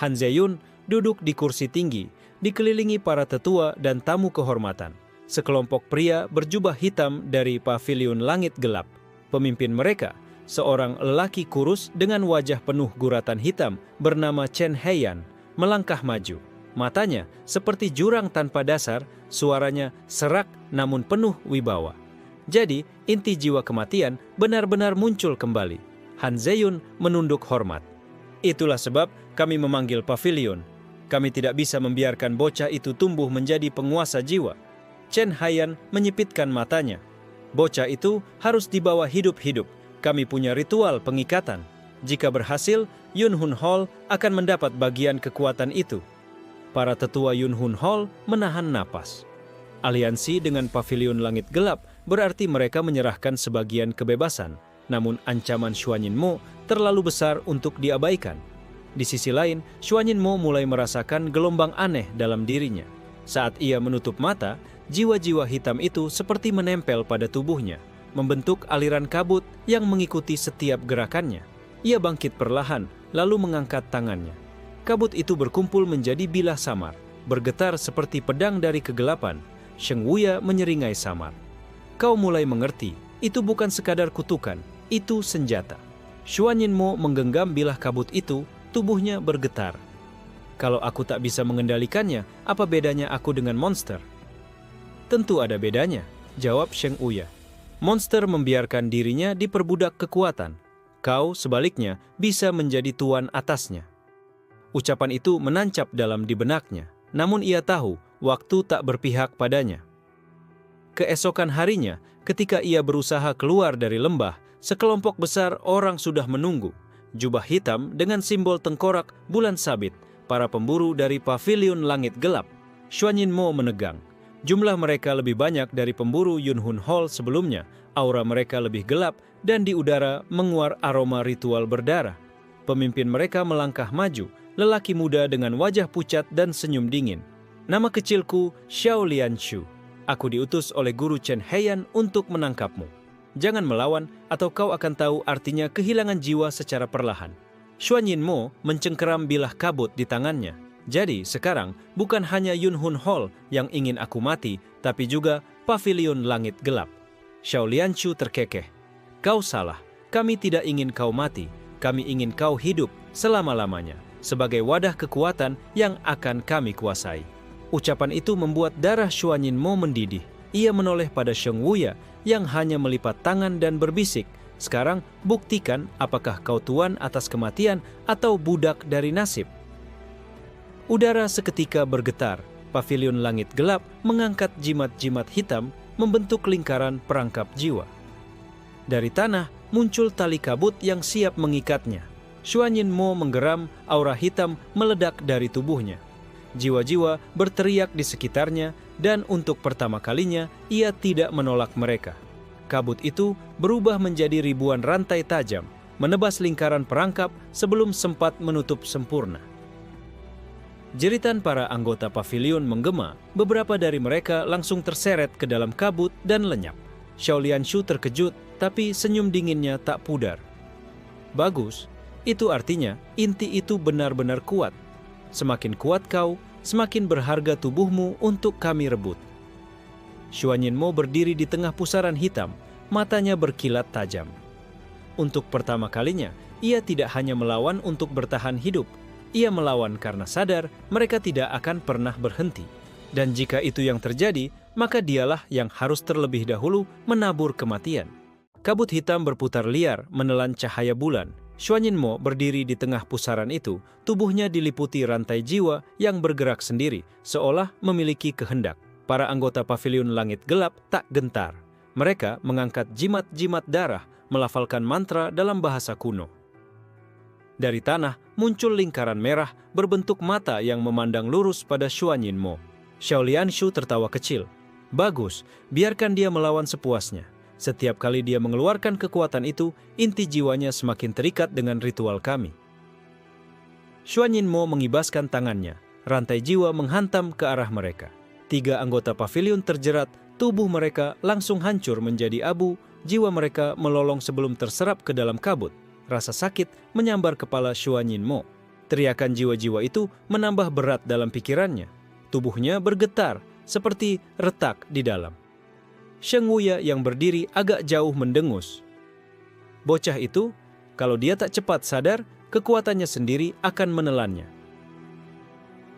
Han Zeyun duduk di kursi tinggi, dikelilingi para tetua dan tamu kehormatan. Sekelompok pria berjubah hitam dari pavilion langit gelap. Pemimpin mereka, seorang lelaki kurus dengan wajah penuh guratan hitam bernama Chen Heian, melangkah maju. Matanya seperti jurang tanpa dasar, suaranya serak namun penuh wibawa. Jadi, inti jiwa kematian benar-benar muncul kembali. Han Zeyun menunduk hormat. Itulah sebab kami memanggil pavilion. Kami tidak bisa membiarkan bocah itu tumbuh menjadi penguasa jiwa. Chen Heian menyipitkan matanya. Bocah itu harus dibawa hidup-hidup. Kami punya ritual pengikatan. Jika berhasil, Yun Hun Hol akan mendapat bagian kekuatan itu. Para tetua Yun Hun Hol menahan napas. Aliansi dengan pavilion langit gelap berarti mereka menyerahkan sebagian kebebasan. Namun ancaman Xuan Mo terlalu besar untuk diabaikan. Di sisi lain, Xuan Mo mulai merasakan gelombang aneh dalam dirinya. Saat ia menutup mata, jiwa-jiwa hitam itu seperti menempel pada tubuhnya, membentuk aliran kabut yang mengikuti setiap gerakannya. Ia bangkit perlahan, lalu mengangkat tangannya. Kabut itu berkumpul menjadi bilah samar, bergetar seperti pedang dari kegelapan. Sheng Wuya menyeringai samar. Kau mulai mengerti, itu bukan sekadar kutukan, itu senjata. Xuan Mo menggenggam bilah kabut itu, tubuhnya bergetar. Kalau aku tak bisa mengendalikannya, apa bedanya aku dengan monster? Tentu ada bedanya, jawab Sheng Wuya. Monster membiarkan dirinya diperbudak kekuatan. Kau, sebaliknya, bisa menjadi tuan atasnya. Ucapan itu menancap dalam di benaknya, namun ia tahu waktu tak berpihak padanya. Keesokan harinya, ketika ia berusaha keluar dari lembah, sekelompok besar orang sudah menunggu. Jubah hitam dengan simbol tengkorak bulan sabit, para pemburu dari pavilion langit gelap. Xuan Mo menegang. Jumlah mereka lebih banyak dari pemburu Yunhun Hall sebelumnya. Aura mereka lebih gelap dan di udara menguar aroma ritual berdarah. Pemimpin mereka melangkah maju, lelaki muda dengan wajah pucat dan senyum dingin. Nama kecilku Xiao Lianshu. Aku diutus oleh guru Chen Heian untuk menangkapmu. Jangan melawan atau kau akan tahu artinya kehilangan jiwa secara perlahan. Xuan Yinmo mencengkeram bilah kabut di tangannya. Jadi sekarang bukan hanya Yunhun Hall yang ingin aku mati, tapi juga Pavilion Langit Gelap. Xiao Lianshu terkekeh. Kau salah, kami tidak ingin kau mati, kami ingin kau hidup selama-lamanya, sebagai wadah kekuatan yang akan kami kuasai. Ucapan itu membuat darah Xuan Yinmo mendidih. Ia menoleh pada Sheng Wuya yang hanya melipat tangan dan berbisik, sekarang buktikan apakah kau tuan atas kematian atau budak dari nasib. Udara seketika bergetar. Pavilion Langit Gelap mengangkat jimat-jimat hitam membentuk lingkaran perangkap jiwa. Dari tanah muncul tali kabut yang siap mengikatnya. Xuan Yinmo menggeram, aura hitam meledak dari tubuhnya. Jiwa-jiwa berteriak di sekitarnya dan untuk pertama kalinya ia tidak menolak mereka. Kabut itu berubah menjadi ribuan rantai tajam, menebas lingkaran perangkap sebelum sempat menutup sempurna. Jeritan para anggota pavilion menggema, beberapa dari mereka langsung terseret ke dalam kabut dan lenyap. Xiao Lianshu terkejut, tapi senyum dinginnya tak pudar. Bagus, itu artinya inti itu benar-benar kuat. Semakin kuat kau, semakin berharga tubuhmu untuk kami rebut. Xuan Yinmo berdiri di tengah pusaran hitam, matanya berkilat tajam. Untuk pertama kalinya, ia tidak hanya melawan untuk bertahan hidup, ia melawan karena sadar mereka tidak akan pernah berhenti. Dan jika itu yang terjadi, maka dialah yang harus terlebih dahulu menabur kematian. Kabut hitam berputar liar menelan cahaya bulan. Xuan Yinmo berdiri di tengah pusaran itu, tubuhnya diliputi rantai jiwa yang bergerak sendiri, seolah memiliki kehendak. Para anggota Pavilion Langit Gelap tak gentar. Mereka mengangkat jimat-jimat darah, melafalkan mantra dalam bahasa kuno. Dari tanah muncul lingkaran merah berbentuk mata yang memandang lurus pada Xuan Yinmo. Xiao Lianshu tertawa kecil. Bagus, biarkan dia melawan sepuasnya. Setiap kali dia mengeluarkan kekuatan itu, inti jiwanya semakin terikat dengan ritual kami. Xuan Yinmo mengibaskan tangannya. Rantai jiwa menghantam ke arah mereka. 3 anggota pavilion terjerat, tubuh mereka langsung hancur menjadi abu, jiwa mereka melolong sebelum terserap ke dalam kabut. Rasa sakit menyambar kepala Xuan Yinmo. Teriakan jiwa-jiwa itu menambah berat dalam pikirannya. Tubuhnya bergetar, seperti retak di dalam. Sheng Wuya yang berdiri agak jauh mendengus. Bocah itu, kalau dia tak cepat sadar, kekuatannya sendiri akan menelannya.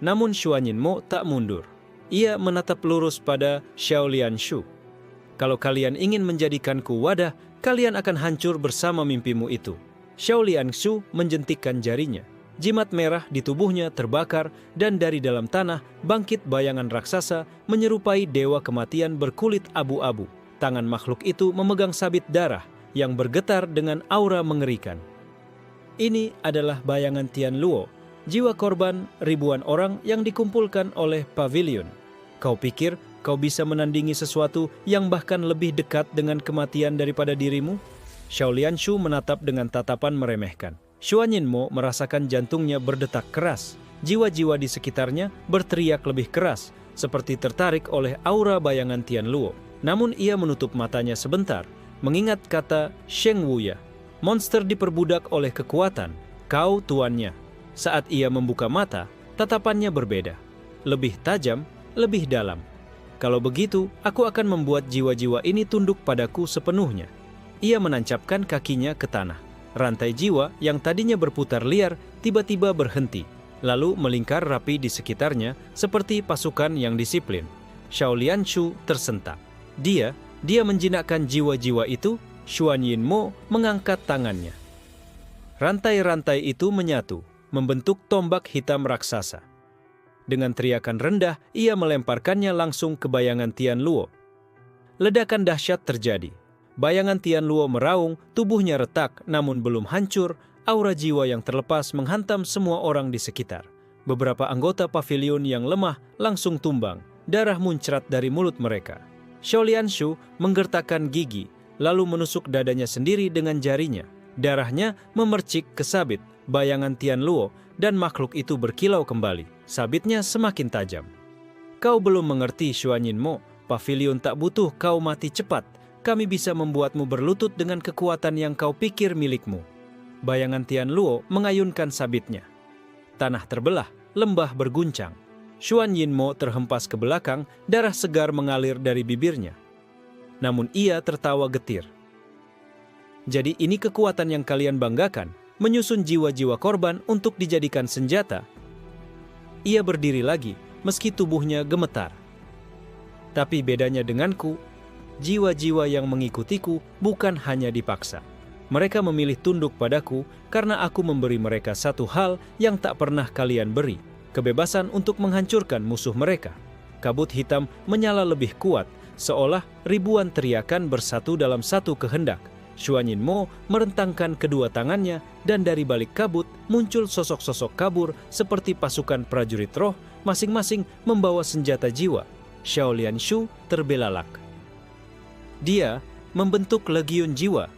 Namun Xuan Yinmo tak mundur. Ia menatap lurus pada Xiao Lianshu. Kalau kalian ingin menjadikanku wadah, kalian akan hancur bersama mimpimu itu. Xiao Lianshu menjentikkan jarinya. Jimat merah di tubuhnya terbakar dan dari dalam tanah bangkit bayangan raksasa menyerupai dewa kematian berkulit abu-abu. Tangan makhluk itu memegang sabit darah yang bergetar dengan aura mengerikan. Ini adalah bayangan Tian Luo, jiwa korban ribuan orang yang dikumpulkan oleh pavilion. Kau pikir kau bisa menandingi sesuatu yang bahkan lebih dekat dengan kematian daripada dirimu? Xiao Lianshu menatap dengan tatapan meremehkan. Xuan Yinmo merasakan jantungnya berdetak keras. Jiwa-jiwa di sekitarnya berteriak lebih keras, seperti tertarik oleh aura bayangan Tian Luo. Namun ia menutup matanya sebentar, mengingat kata Sheng Wuya. Monster diperbudak oleh kekuatan, kau tuannya. Saat ia membuka mata, tatapannya berbeda. Lebih tajam, lebih dalam. Kalau begitu, aku akan membuat jiwa-jiwa ini tunduk padaku sepenuhnya. Ia menancapkan kakinya ke tanah. Rantai jiwa yang tadinya berputar liar tiba-tiba berhenti, lalu melingkar rapi di sekitarnya seperti pasukan yang disiplin. Xiao Lianshu tersentak. Dia menjinakkan jiwa-jiwa itu. Xuan Yinmo mengangkat tangannya. Rantai-rantai itu menyatu, membentuk tombak hitam raksasa. Dengan teriakan rendah, ia melemparkannya langsung ke bayangan Tian Luo. Ledakan dahsyat terjadi. Bayangan Tian Luo meraung, tubuhnya retak namun belum hancur, aura jiwa yang terlepas menghantam semua orang di sekitar. Beberapa anggota pavilion yang lemah langsung tumbang, darah muncrat dari mulut mereka. Xiao Lianshu menggertakkan gigi, lalu menusuk dadanya sendiri dengan jarinya. Darahnya memercik ke sabit, bayangan Tian Luo, dan makhluk itu berkilau kembali. Sabitnya semakin tajam. Kau belum mengerti, Xuanyin Mo. Pavilion tak butuh kau mati cepat. Kami bisa membuatmu berlutut dengan kekuatan yang kau pikir milikmu. Bayangan Tian Luo mengayunkan sabitnya. Tanah terbelah, lembah berguncang. Xuanyin Mo terhempas ke belakang, darah segar mengalir dari bibirnya. Namun ia tertawa getir. Jadi ini kekuatan yang kalian banggakan, menyusun jiwa-jiwa korban untuk dijadikan senjata. Ia berdiri lagi, meski tubuhnya gemetar. Tapi bedanya denganku, jiwa-jiwa yang mengikutiku bukan hanya dipaksa. Mereka memilih tunduk padaku karena aku memberi mereka satu hal yang tak pernah kalian beri, kebebasan untuk menghancurkan musuh mereka. Kabut hitam menyala lebih kuat, seolah ribuan teriakan bersatu dalam satu kehendak. Xuanyin Mo merentangkan kedua tangannya, dan dari balik kabut muncul sosok-sosok kabur seperti pasukan prajurit roh, masing-masing membawa senjata jiwa. Xiao Lianshu terbelalak. Dia membentuk legiun jiwa.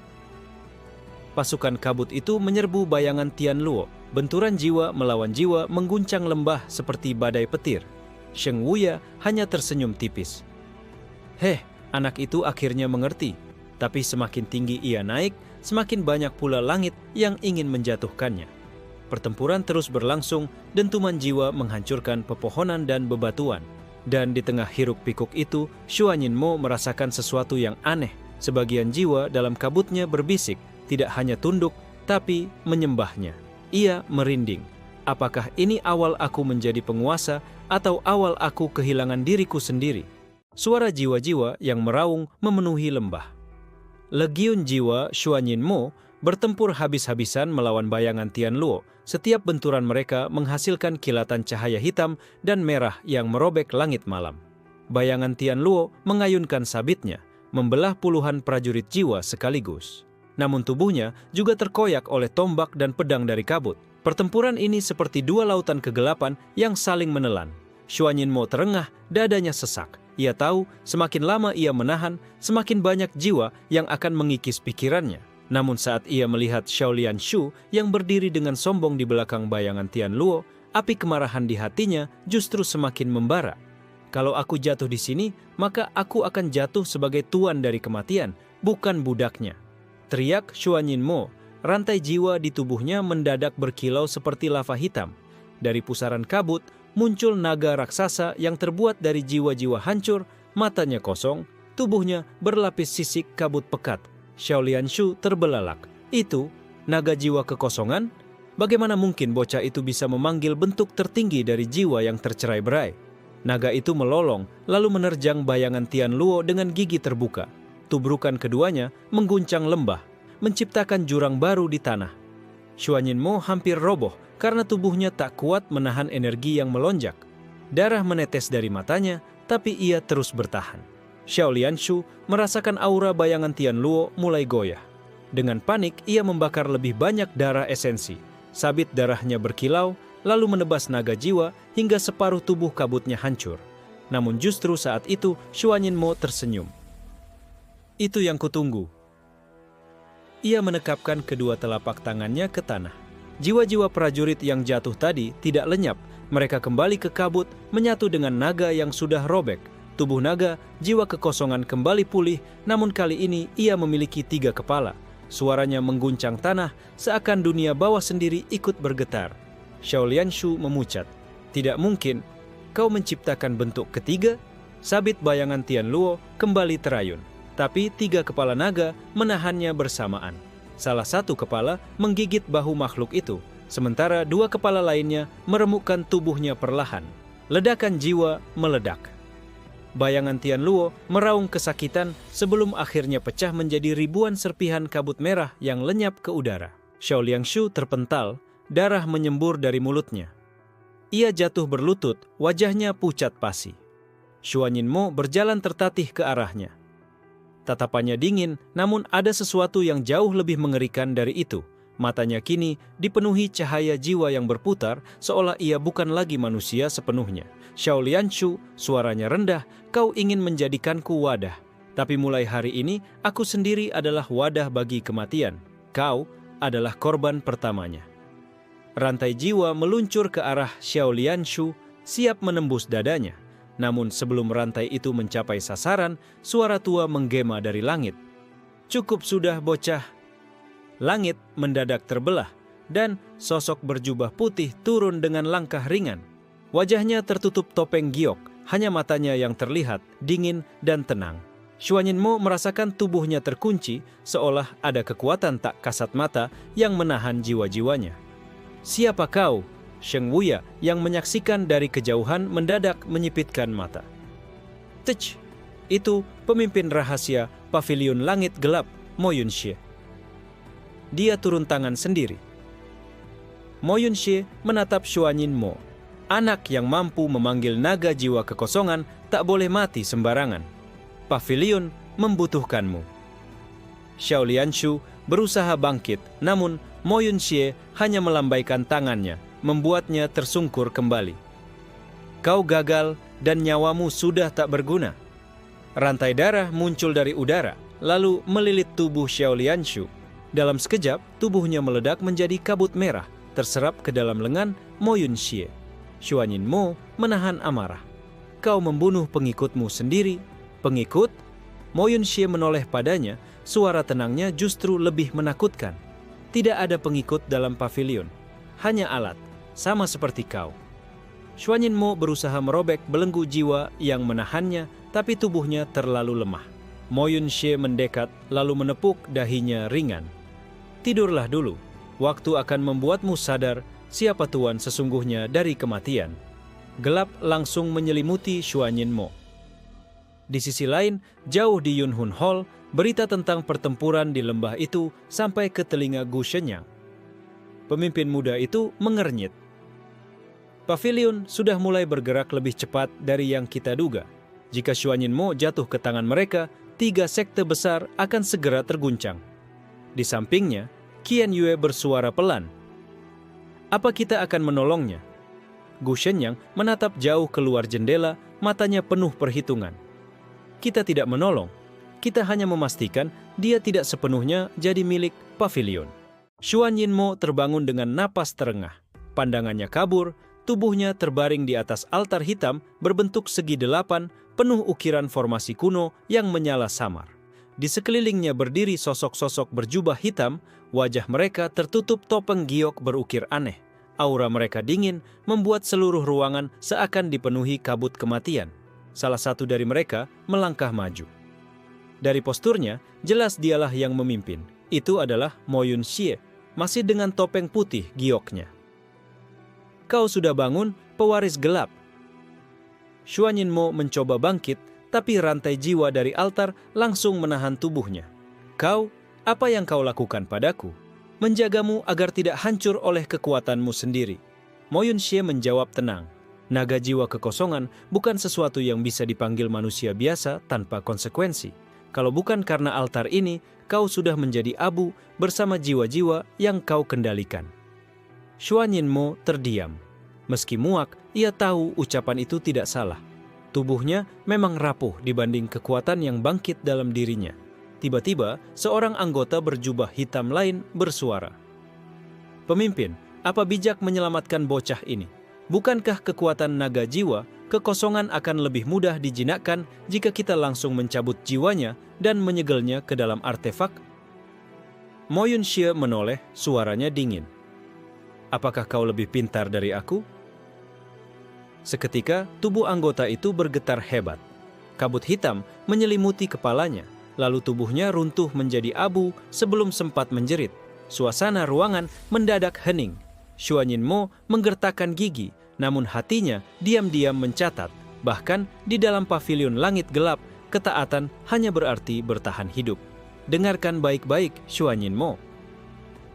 Pasukan kabut itu menyerbu bayangan Tian Luo. Benturan jiwa melawan jiwa mengguncang lembah seperti badai petir. Sheng Wuya hanya tersenyum tipis. Anak itu akhirnya mengerti. Tapi semakin tinggi ia naik, semakin banyak pula langit yang ingin menjatuhkannya. Pertempuran terus berlangsung, dentuman jiwa menghancurkan pepohonan dan bebatuan. Dan di tengah hiruk-pikuk itu, Xuanyin Mo merasakan sesuatu yang aneh. Sebagian jiwa dalam kabutnya berbisik, tidak hanya tunduk, tapi menyembahnya. Ia merinding. Apakah ini awal aku menjadi penguasa, atau awal aku kehilangan diriku sendiri? Suara jiwa-jiwa yang meraung memenuhi lembah. Legiun jiwa Xuanyin Mo bertempur habis-habisan melawan bayangan Tian Luo. Setiap benturan mereka menghasilkan kilatan cahaya hitam dan merah yang merobek langit malam. Bayangan Tian Luo mengayunkan sabitnya, membelah puluhan prajurit jiwa sekaligus. Namun tubuhnya juga terkoyak oleh tombak dan pedang dari kabut. Pertempuran ini seperti dua lautan kegelapan yang saling menelan. Xuanyin Mo terengah, dadanya sesak. Ia tahu semakin lama ia menahan, semakin banyak jiwa yang akan mengikis pikirannya. Namun saat ia melihat Xiao Lianshu yang berdiri dengan sombong di belakang bayangan Tian Luo, api kemarahan di hatinya justru semakin membara. Kalau aku jatuh di sini, maka aku akan jatuh sebagai tuan dari kematian, bukan budaknya. Teriak Xuanyin Mo, rantai jiwa di tubuhnya mendadak berkilau seperti lava hitam. Dari pusaran kabut, muncul naga raksasa yang terbuat dari jiwa-jiwa hancur, matanya kosong, tubuhnya berlapis sisik kabut pekat. Xiao Lianshu terbelalak. Itu naga jiwa kekosongan? Bagaimana mungkin bocah itu bisa memanggil bentuk tertinggi dari jiwa yang tercerai-berai? Naga itu melolong, lalu menerjang bayangan Tian Luo dengan gigi terbuka. Tubrukan keduanya mengguncang lembah, menciptakan jurang baru di tanah. Xuanyin Mo hampir roboh karena tubuhnya tak kuat menahan energi yang melonjak. Darah menetes dari matanya, tapi ia terus bertahan. Xiao Lianshu merasakan aura bayangan Tian Luo mulai goyah. Dengan panik, ia membakar lebih banyak darah esensi. Sabit darahnya berkilau, lalu menebas naga jiwa hingga separuh tubuh kabutnya hancur. Namun justru saat itu, Xuanyin Mo tersenyum. Itu yang kutunggu. Ia menekapkan kedua telapak tangannya ke tanah. Jiwa-jiwa prajurit yang jatuh tadi tidak lenyap. Mereka kembali ke kabut, menyatu dengan naga yang sudah robek. Tubuh naga, jiwa kekosongan kembali pulih, namun kali ini ia memiliki 3 kepala. Suaranya mengguncang tanah, seakan dunia bawah sendiri ikut bergetar. Xiao Lianshu memucat. Tidak mungkin, kau menciptakan bentuk ketiga? Sabit bayangan Tian Luo kembali terayun. Tapi 3 kepala naga menahannya bersamaan. Salah satu kepala menggigit bahu makhluk itu, sementara 2 kepala lainnya meremukkan tubuhnya perlahan. Ledakan jiwa meledak. Bayangan Tian Luo meraung kesakitan sebelum akhirnya pecah menjadi ribuan serpihan kabut merah yang lenyap ke udara. Xiao Lianshu terpental, darah menyembur dari mulutnya. Ia jatuh berlutut, wajahnya pucat pasi. Xuanyin Mo berjalan tertatih ke arahnya. Tatapannya dingin, namun ada sesuatu yang jauh lebih mengerikan dari itu. Matanya kini dipenuhi cahaya jiwa yang berputar, seolah ia bukan lagi manusia sepenuhnya. Xiao Lianshu, suaranya rendah, kau ingin menjadikanku wadah. Tapi mulai hari ini, aku sendiri adalah wadah bagi kematian. Kau adalah korban pertamanya. Rantai jiwa meluncur ke arah Xiao Lianshu, siap menembus dadanya. Namun sebelum rantai itu mencapai sasaran, suara tua menggema dari langit. Cukup sudah bocah. Langit mendadak terbelah, dan sosok berjubah putih turun dengan langkah ringan. Wajahnya tertutup topeng giok, hanya matanya yang terlihat, dingin dan tenang. Xuanyinmo merasakan tubuhnya terkunci, seolah ada kekuatan tak kasat mata yang menahan jiwa-jiwanya. Siapa kau? Sheng Wuya yang menyaksikan dari kejauhan mendadak menyipitkan mata. Tech, itu pemimpin rahasia Pavilion Langit Gelap, Mo Yunxie. Dia turun tangan sendiri. Mo Yunxie menatap Xuanyinmo. Anak yang mampu memanggil naga jiwa kekosongan tak boleh mati sembarangan. Pavilion membutuhkanmu. Xiao Lianshu berusaha bangkit, namun Mo Yunxie hanya melambaikan tangannya, membuatnya tersungkur kembali. Kau gagal dan nyawamu sudah tak berguna. Rantai darah muncul dari udara, lalu melilit tubuh Xiao Lianshu. Dalam sekejap, tubuhnya meledak menjadi kabut merah, terserap ke dalam lengan Mo Yunxie. Xuanyinmo menahan amarah. Kau membunuh pengikutmu sendiri. Pengikut? Mo Yunxie menoleh padanya, suara tenangnya justru lebih menakutkan. Tidak ada pengikut dalam pavilion, hanya alat, sama seperti kau. Xuanyinmo berusaha merobek belenggu jiwa yang menahannya, tapi tubuhnya terlalu lemah. Mo Yunxie mendekat, lalu menepuk dahinya ringan. Tidurlah dulu, waktu akan membuatmu sadar siapa tuan sesungguhnya dari kematian. Gelap langsung menyelimuti Xuanyinmo. Di sisi lain, jauh di Yunhun Hall, berita tentang pertempuran di lembah itu sampai ke telinga Gu Shenyang. Pemimpin muda itu mengernyit. Pavilion sudah mulai bergerak lebih cepat dari yang kita duga. Jika Xuanyinmo jatuh ke tangan mereka, 3 sekte besar akan segera terguncang. Di sampingnya, Qian Yue bersuara pelan. Apa kita akan menolongnya? Gu Shenyang menatap jauh keluar jendela, matanya penuh perhitungan. Kita tidak menolong. Kita hanya memastikan dia tidak sepenuhnya jadi milik pavilion. Xuanyinmo terbangun dengan napas terengah. Pandangannya kabur, tubuhnya terbaring di atas altar hitam berbentuk segi 8, penuh ukiran formasi kuno yang menyala samar. Di sekelilingnya berdiri sosok-sosok berjubah hitam, wajah mereka tertutup topeng giok berukir aneh. Aura mereka dingin, membuat seluruh ruangan seakan dipenuhi kabut kematian. Salah satu dari mereka melangkah maju. Dari posturnya, jelas dialah yang memimpin. Itu adalah Mo Yunxie, masih dengan topeng putih gioknya. Kau sudah bangun, pewaris gelap. Xuanyinmo mencoba bangkit, tapi rantai jiwa dari altar langsung menahan tubuhnya. Kau, apa yang kau lakukan padaku? Menjagamu agar tidak hancur oleh kekuatanmu sendiri. Mo Yunxie menjawab tenang. Naga jiwa kekosongan bukan sesuatu yang bisa dipanggil manusia biasa tanpa konsekuensi. Kalau bukan karena altar ini, kau sudah menjadi abu bersama jiwa-jiwa yang kau kendalikan. Xuanyinmo terdiam. Meski muak, ia tahu ucapan itu tidak salah. Tubuhnya memang rapuh dibanding kekuatan yang bangkit dalam dirinya. Tiba-tiba, seorang anggota berjubah hitam lain bersuara. Pemimpin, apa bijak menyelamatkan bocah ini? Bukankah kekuatan naga jiwa, kekosongan akan lebih mudah dijinakkan jika kita langsung mencabut jiwanya dan menyegelnya ke dalam artefak? Mo Yunxie menoleh, suaranya dingin. Apakah kau lebih pintar dari aku? Seketika, tubuh anggota itu bergetar hebat. Kabut hitam menyelimuti kepalanya, lalu tubuhnya runtuh menjadi abu sebelum sempat menjerit. Suasana ruangan mendadak hening. Xuanyinmo menggertakkan gigi, namun hatinya diam-diam mencatat. Bahkan di dalam pavilion langit gelap, ketaatan hanya berarti bertahan hidup. Dengarkan baik-baik, Xuanyinmo.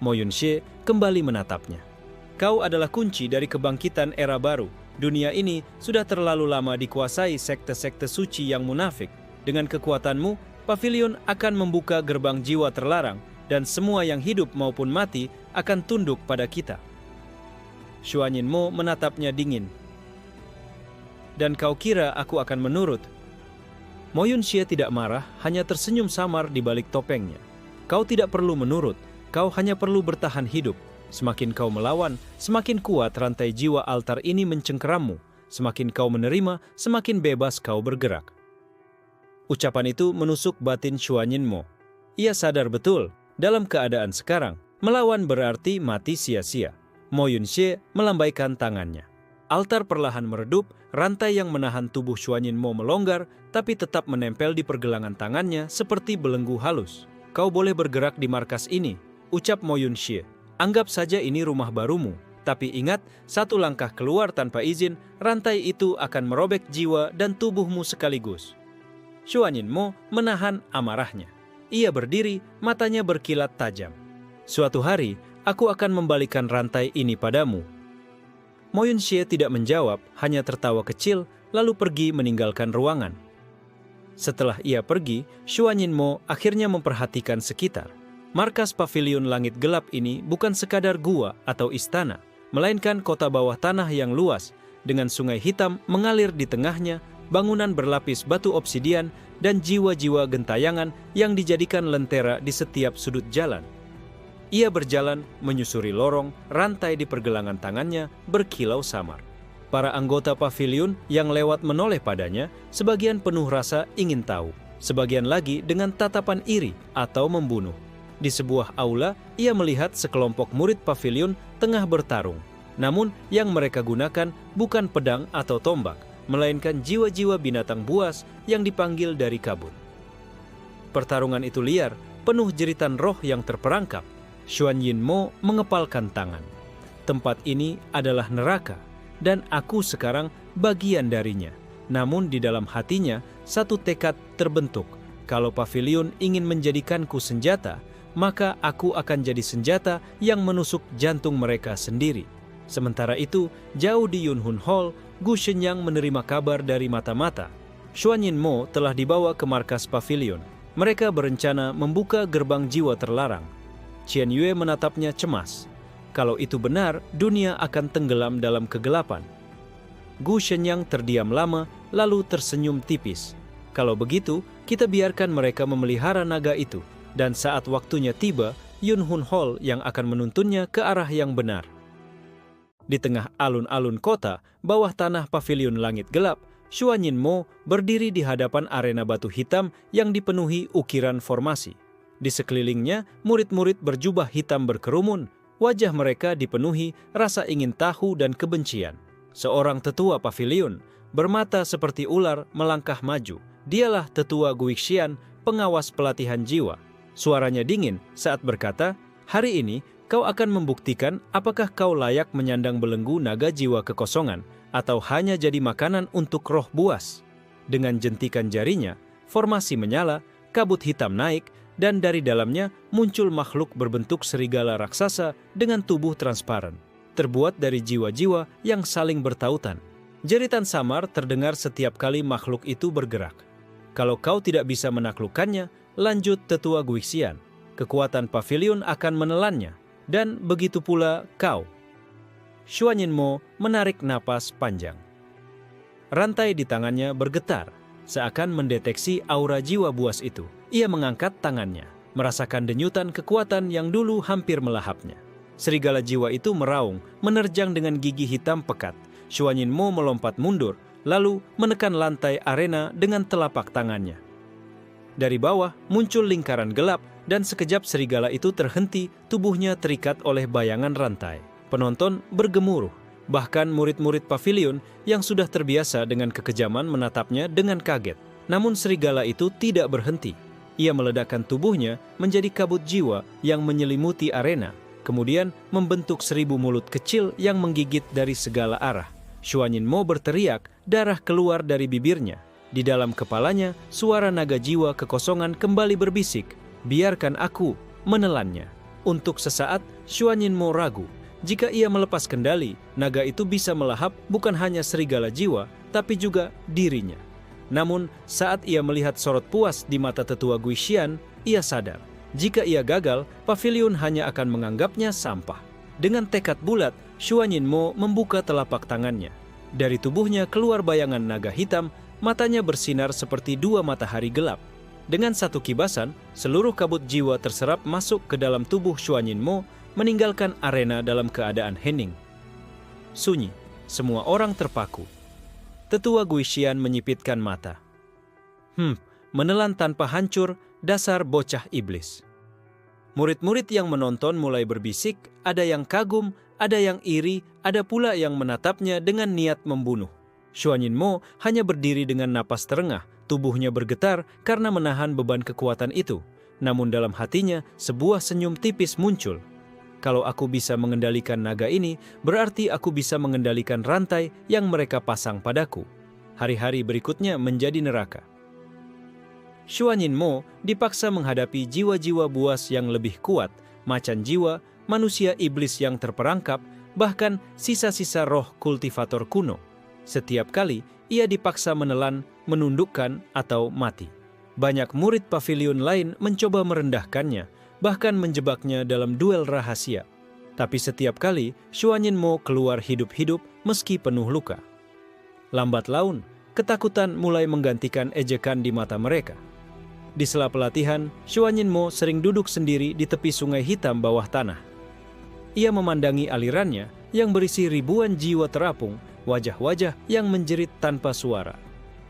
Mo Yunxie kembali menatapnya. Kau adalah kunci dari kebangkitan era baru. Dunia ini sudah terlalu lama dikuasai sekte-sekte suci yang munafik. Dengan kekuatanmu, pavilion akan membuka gerbang jiwa terlarang, dan semua yang hidup maupun mati akan tunduk pada kita. Xuanyinmo menatapnya dingin. Dan kau kira aku akan menurut? Mo Yunxie tidak marah, hanya tersenyum samar di balik topengnya. Kau tidak perlu menurut, kau hanya perlu bertahan hidup. Semakin kau melawan, semakin kuat rantai jiwa altar ini mencengkerammu. Semakin kau menerima, semakin bebas kau bergerak. Ucapan itu menusuk batin Xuanyinmo. Ia sadar betul, dalam keadaan sekarang, melawan berarti mati sia-sia. Mo Yunxie melambaikan tangannya. Altar perlahan meredup, rantai yang menahan tubuh Xuanyinmo melonggar, tapi tetap menempel di pergelangan tangannya seperti belenggu halus. Kau boleh bergerak di markas ini, ucap Mo Yunxie. Anggap saja ini rumah barumu, tapi ingat, satu langkah keluar tanpa izin, rantai itu akan merobek jiwa dan tubuhmu sekaligus. Xuanyinmo menahan amarahnya. Ia berdiri, matanya berkilat tajam. Suatu hari, aku akan membalikan rantai ini padamu. Mo Yunxie tidak menjawab, hanya tertawa kecil, lalu pergi meninggalkan ruangan. Setelah ia pergi, Xuanyinmo akhirnya memperhatikan sekitar. Markas pavilion langit gelap ini bukan sekadar gua atau istana, melainkan kota bawah tanah yang luas, dengan sungai hitam mengalir di tengahnya, bangunan berlapis batu obsidian, dan jiwa-jiwa gentayangan yang dijadikan lentera di setiap sudut jalan. Ia berjalan menyusuri lorong, rantai di pergelangan tangannya berkilau samar. Para anggota pavilion yang lewat menoleh padanya, sebagian penuh rasa ingin tahu, sebagian lagi dengan tatapan iri atau membunuh. Di sebuah aula, ia melihat sekelompok murid pavilion tengah bertarung. Namun yang mereka gunakan bukan pedang atau tombak, melainkan jiwa-jiwa binatang buas yang dipanggil dari kabut. Pertarungan itu liar, penuh jeritan roh yang terperangkap. Xuanyinmo mengepalkan tangan. Tempat ini adalah neraka, dan aku sekarang bagian darinya. Namun di dalam hatinya, satu tekad terbentuk. Kalau pavilion ingin menjadikanku senjata, maka aku akan jadi senjata yang menusuk jantung mereka sendiri. Sementara itu, jauh di Yunhun Hall, Gu Shenyang menerima kabar dari mata-mata. Xuanyinmo telah dibawa ke markas pavilion. Mereka berencana membuka gerbang jiwa terlarang. Qian Yue menatapnya cemas. Kalau itu benar, dunia akan tenggelam dalam kegelapan. Gu Shenyang terdiam lama, lalu tersenyum tipis. Kalau begitu, kita biarkan mereka memelihara naga itu, dan saat waktunya tiba, Yunhun Hall yang akan menuntunnya ke arah yang benar. Di tengah alun-alun kota, bawah tanah pavilion langit gelap, Xuanyinmo berdiri di hadapan arena batu hitam yang dipenuhi ukiran formasi. Di sekelilingnya, murid-murid berjubah hitam berkerumun. Wajah mereka dipenuhi rasa ingin tahu dan kebencian. Seorang tetua pavilion, bermata seperti ular, melangkah maju. Dialah tetua Guixian, pengawas pelatihan jiwa. Suaranya dingin saat berkata, "Hari ini kau akan membuktikan apakah kau layak menyandang belenggu naga jiwa kekosongan, atau hanya jadi makanan untuk roh buas." Dengan jentikan jarinya, formasi menyala, kabut hitam naik, dan dari dalamnya muncul makhluk berbentuk serigala raksasa dengan tubuh transparan, terbuat dari jiwa-jiwa yang saling bertautan. Jeritan samar terdengar setiap kali makhluk itu bergerak. Kalau kau tidak bisa menaklukkannya, lanjut tetua Guixian, kekuatan pavilion akan menelannya, dan begitu pula kau. Xuanyinmo menarik napas panjang. Rantai di tangannya bergetar, seakan mendeteksi aura jiwa buas itu. Ia mengangkat tangannya, merasakan denyutan kekuatan yang dulu hampir melahapnya. Serigala jiwa itu meraung, menerjang dengan gigi hitam pekat. Xuanyinmo melompat mundur, lalu menekan lantai arena dengan telapak tangannya. Dari bawah muncul lingkaran gelap, dan sekejap serigala itu terhenti, tubuhnya terikat oleh bayangan rantai. Penonton bergemuruh, bahkan murid-murid pavilion yang sudah terbiasa dengan kekejaman menatapnya dengan kaget. Namun serigala itu tidak berhenti. Ia meledakkan tubuhnya menjadi kabut jiwa yang menyelimuti arena, kemudian membentuk 1000 mulut kecil yang menggigit dari segala arah. Xuanyinmo berteriak, darah keluar dari bibirnya. Di dalam kepalanya, suara naga jiwa kekosongan kembali berbisik, "Biarkan aku menelannya." Untuk sesaat, Xuanyinmo ragu. Jika ia melepas kendali, naga itu bisa melahap bukan hanya serigala jiwa, tapi juga dirinya. Namun, saat ia melihat sorot puas di mata tetua Guixian, ia sadar. Jika ia gagal, pavilion hanya akan menganggapnya sampah. Dengan tekad bulat, Xuanyinmo membuka telapak tangannya. Dari tubuhnya keluar bayangan naga hitam, matanya bersinar seperti dua matahari gelap. Dengan satu kibasan, seluruh kabut jiwa terserap masuk ke dalam tubuh Xuanyinmo, meninggalkan arena dalam keadaan hening. Sunyi, semua orang terpaku. Tetua Guixian menyipitkan mata. Menelan tanpa hancur, dasar bocah iblis. Murid-murid yang menonton mulai berbisik, ada yang kagum, ada yang iri, ada pula yang menatapnya dengan niat membunuh. Xuanyinmo hanya berdiri dengan napas terengah, tubuhnya bergetar karena menahan beban kekuatan itu. Namun dalam hatinya, sebuah senyum tipis muncul. Kalau aku bisa mengendalikan naga ini, berarti aku bisa mengendalikan rantai yang mereka pasang padaku. Hari-hari berikutnya menjadi neraka. Xuanyinmo dipaksa menghadapi jiwa-jiwa buas yang lebih kuat, macan jiwa, manusia iblis yang terperangkap, bahkan sisa-sisa roh kultivator kuno. Setiap kali, ia dipaksa menelan, menundukkan, atau mati. Banyak murid pavilion lain mencoba merendahkannya, bahkan menjebaknya dalam duel rahasia. Tapi setiap kali, Xuanyinmo keluar hidup-hidup meski penuh luka. Lambat laun, ketakutan mulai menggantikan ejekan di mata mereka. Di sela pelatihan, Xuanyinmo sering duduk sendiri di tepi sungai hitam bawah tanah. Ia memandangi alirannya yang berisi ribuan jiwa terapung, wajah-wajah yang menjerit tanpa suara.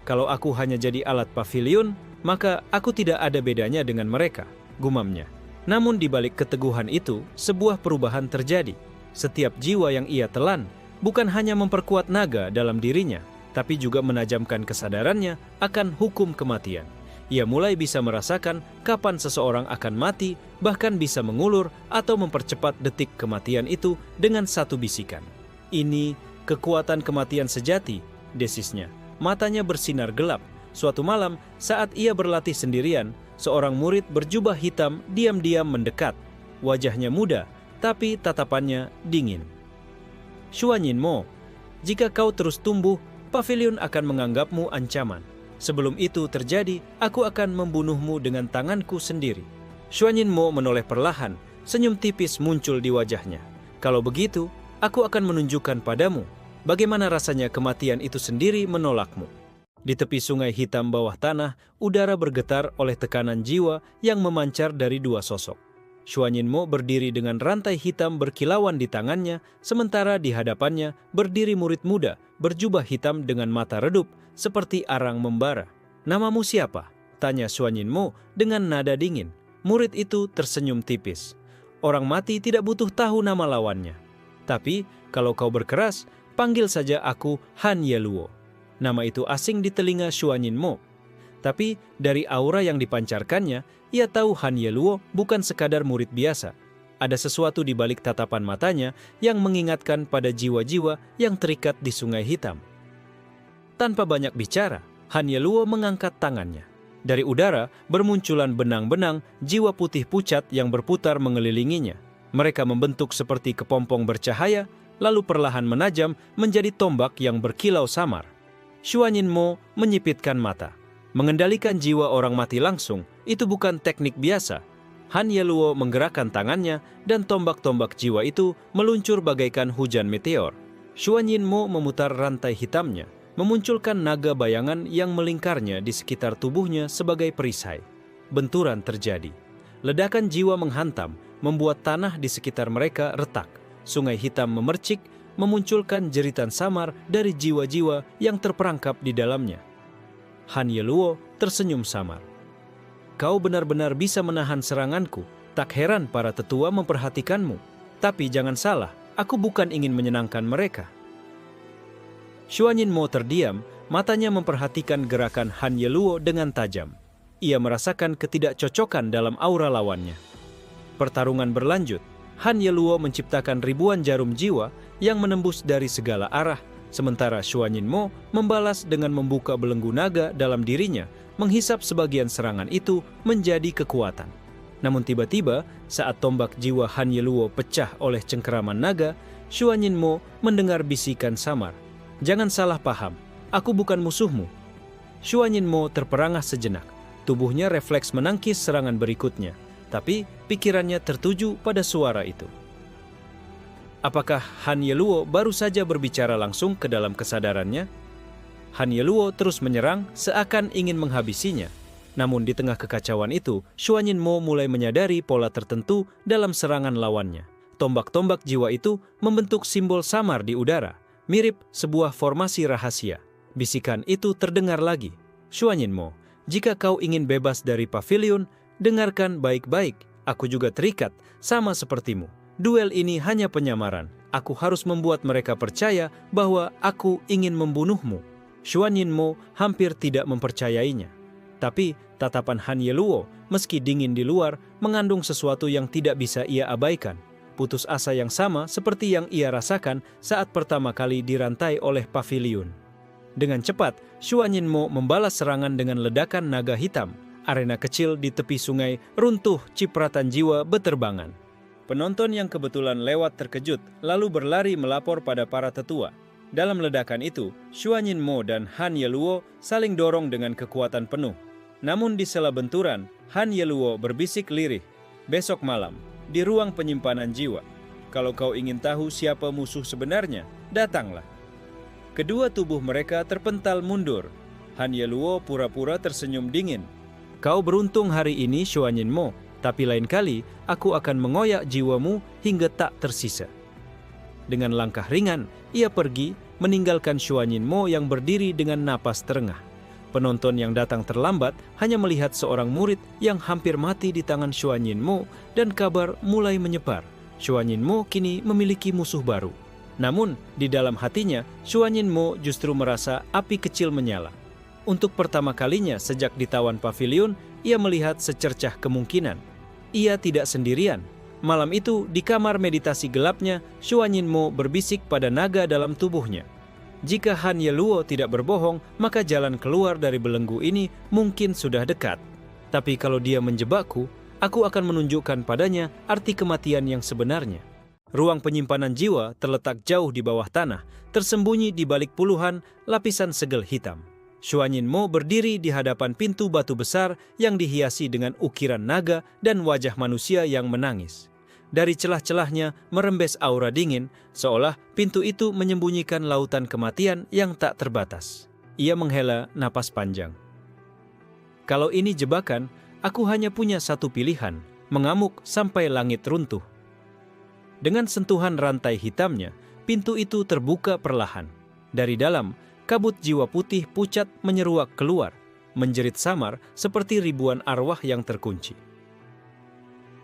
Kalau aku hanya jadi alat pavilion, maka aku tidak ada bedanya dengan mereka, gumamnya. Namun di balik keteguhan itu, sebuah perubahan terjadi. Setiap jiwa yang ia telan bukan hanya memperkuat naga dalam dirinya, tapi juga menajamkan kesadarannya akan hukum kematian. Ia mulai bisa merasakan kapan seseorang akan mati, bahkan bisa mengulur atau mempercepat detik kematian itu dengan satu bisikan. Ini kekuatan kematian sejati, desisnya. Matanya bersinar gelap. Suatu malam, saat ia berlatih sendirian, seorang murid berjubah hitam diam-diam mendekat. Wajahnya muda, tapi tatapannya dingin. Xuanyinmo, jika kau terus tumbuh, pavilion akan menganggapmu ancaman. Sebelum itu terjadi, aku akan membunuhmu dengan tanganku sendiri. Xuanyinmo menoleh perlahan, senyum tipis muncul di wajahnya. Kalau begitu, aku akan menunjukkan padamu bagaimana rasanya kematian itu sendiri menolakmu. Di tepi sungai hitam bawah tanah, udara bergetar oleh tekanan jiwa yang memancar dari dua sosok. Xuanyinmo berdiri dengan rantai hitam berkilauan di tangannya, sementara di hadapannya berdiri murid muda berjubah hitam dengan mata redup seperti arang membara. "Namamu siapa?" tanya Xuanyinmo dengan nada dingin. Murid itu tersenyum tipis. Orang mati tidak butuh tahu nama lawannya. Tapi kalau kau berkeras, panggil saja aku Han Yeluo. Nama itu asing di telinga Xuanyinmo. Tapi dari aura yang dipancarkannya, ia tahu Han Yeluo bukan sekadar murid biasa. Ada sesuatu di balik tatapan matanya yang mengingatkan pada jiwa-jiwa yang terikat di sungai hitam. Tanpa banyak bicara, Han Yeluo mengangkat tangannya. Dari udara bermunculan benang-benang jiwa putih pucat yang berputar mengelilinginya. Mereka membentuk seperti kepompong bercahaya, lalu perlahan menajam menjadi tombak yang berkilau samar. Xuanyinmo menyipitkan mata. Mengendalikan jiwa orang mati langsung, itu bukan teknik biasa. Han Yeluo menggerakkan tangannya dan tombak-tombak jiwa itu meluncur bagaikan hujan meteor. Xuanyinmo memutar rantai hitamnya, memunculkan naga bayangan yang melingkarnya di sekitar tubuhnya sebagai perisai. Benturan terjadi. Ledakan jiwa menghantam, membuat tanah di sekitar mereka retak. Sungai hitam memercik, memunculkan jeritan samar dari jiwa-jiwa yang terperangkap di dalamnya. Han Yeluo tersenyum samar. "Kau benar-benar bisa menahan seranganku. Tak heran para tetua memperhatikanmu. Tapi jangan salah, aku bukan ingin menyenangkan mereka." Xuanyinmo terdiam, matanya memperhatikan gerakan Han Yeluo dengan tajam. Ia merasakan ketidakcocokan dalam aura lawannya. Pertarungan berlanjut. Han Yeluo menciptakan ribuan jarum jiwa yang menembus dari segala arah, sementara Xuanyinmo membalas dengan membuka belenggu naga dalam dirinya, menghisap sebagian serangan itu menjadi kekuatan. Namun tiba-tiba, saat tombak jiwa Han Yeluo pecah oleh cengkeraman naga, Xuanyinmo mendengar bisikan samar. "Jangan salah paham, aku bukan musuhmu." Xuanyinmo terperangah sejenak. Tubuhnya refleks menangkis serangan berikutnya. tapi pikirannya tertuju pada suara itu. Apakah Han Yeluo baru saja berbicara langsung ke dalam kesadarannya? Han Yeluo terus menyerang seakan ingin menghabisinya. Namun di tengah kekacauan itu, Xuanyinmo mulai menyadari pola tertentu dalam serangan lawannya. Tombak-tombak jiwa itu membentuk simbol samar di udara, mirip sebuah formasi rahasia. Bisikan itu terdengar lagi. Xuanyinmo, jika kau ingin bebas dari pavilion, dengarkan baik-baik. Aku juga terikat, sama sepertimu. Duel ini hanya penyamaran. Aku harus membuat mereka percaya bahwa aku ingin membunuhmu. Xuanyinmo hampir tidak mempercayainya. Tapi tatapan Han Yeluo, meski dingin di luar, mengandung sesuatu yang tidak bisa ia abaikan. Putus asa yang sama seperti yang ia rasakan saat pertama kali dirantai oleh pavilion. Dengan cepat, Xuanyinmo membalas serangan dengan ledakan naga hitam. Arena kecil di tepi sungai runtuh, cipratan jiwa beterbangan. Penonton yang kebetulan lewat terkejut, lalu berlari melapor pada para tetua. Dalam ledakan itu, Xuanyinmo dan Han Yeluo saling dorong dengan kekuatan penuh. Namun di sela benturan, Han Yeluo berbisik lirih, "Besok malam, di ruang penyimpanan jiwa. Kalau kau ingin tahu siapa musuh sebenarnya, datanglah." Kedua tubuh mereka terpental mundur. Han Yeluo pura-pura tersenyum dingin. "Kau beruntung hari ini, Xuanyinmo, tapi lain kali aku akan mengoyak jiwamu hingga tak tersisa." Dengan langkah ringan, ia pergi, meninggalkan Xuanyinmo yang berdiri dengan napas terengah. Penonton yang datang terlambat hanya melihat seorang murid yang hampir mati di tangan Xuanyinmo, dan kabar mulai menyebar. Xuanyinmo kini memiliki musuh baru. Namun, di dalam hatinya, Xuanyinmo justru merasa api kecil menyala. Untuk pertama kalinya sejak ditawan pavilion, ia melihat secercah kemungkinan. Ia tidak sendirian. Malam itu, di kamar meditasi gelapnya, Xuanyinmo berbisik pada naga dalam tubuhnya. Jika Han Yeluo tidak berbohong, maka jalan keluar dari belenggu ini mungkin sudah dekat. Tapi kalau dia menjebakku, aku akan menunjukkan padanya arti kematian yang sebenarnya. Ruang penyimpanan jiwa terletak jauh di bawah tanah, tersembunyi di balik puluhan lapisan segel hitam. Xuanyinmo berdiri di hadapan pintu batu besar yang dihiasi dengan ukiran naga dan wajah manusia yang menangis. Dari celah-celahnya merembes aura dingin, seolah pintu itu menyembunyikan lautan kematian yang tak terbatas. Ia menghela napas panjang. Kalau ini jebakan, aku hanya punya satu pilihan, mengamuk sampai langit runtuh. Dengan sentuhan rantai hitamnya, pintu itu terbuka perlahan. Dari dalam, kabut jiwa putih pucat menyeruak keluar, menjerit samar seperti ribuan arwah yang terkunci.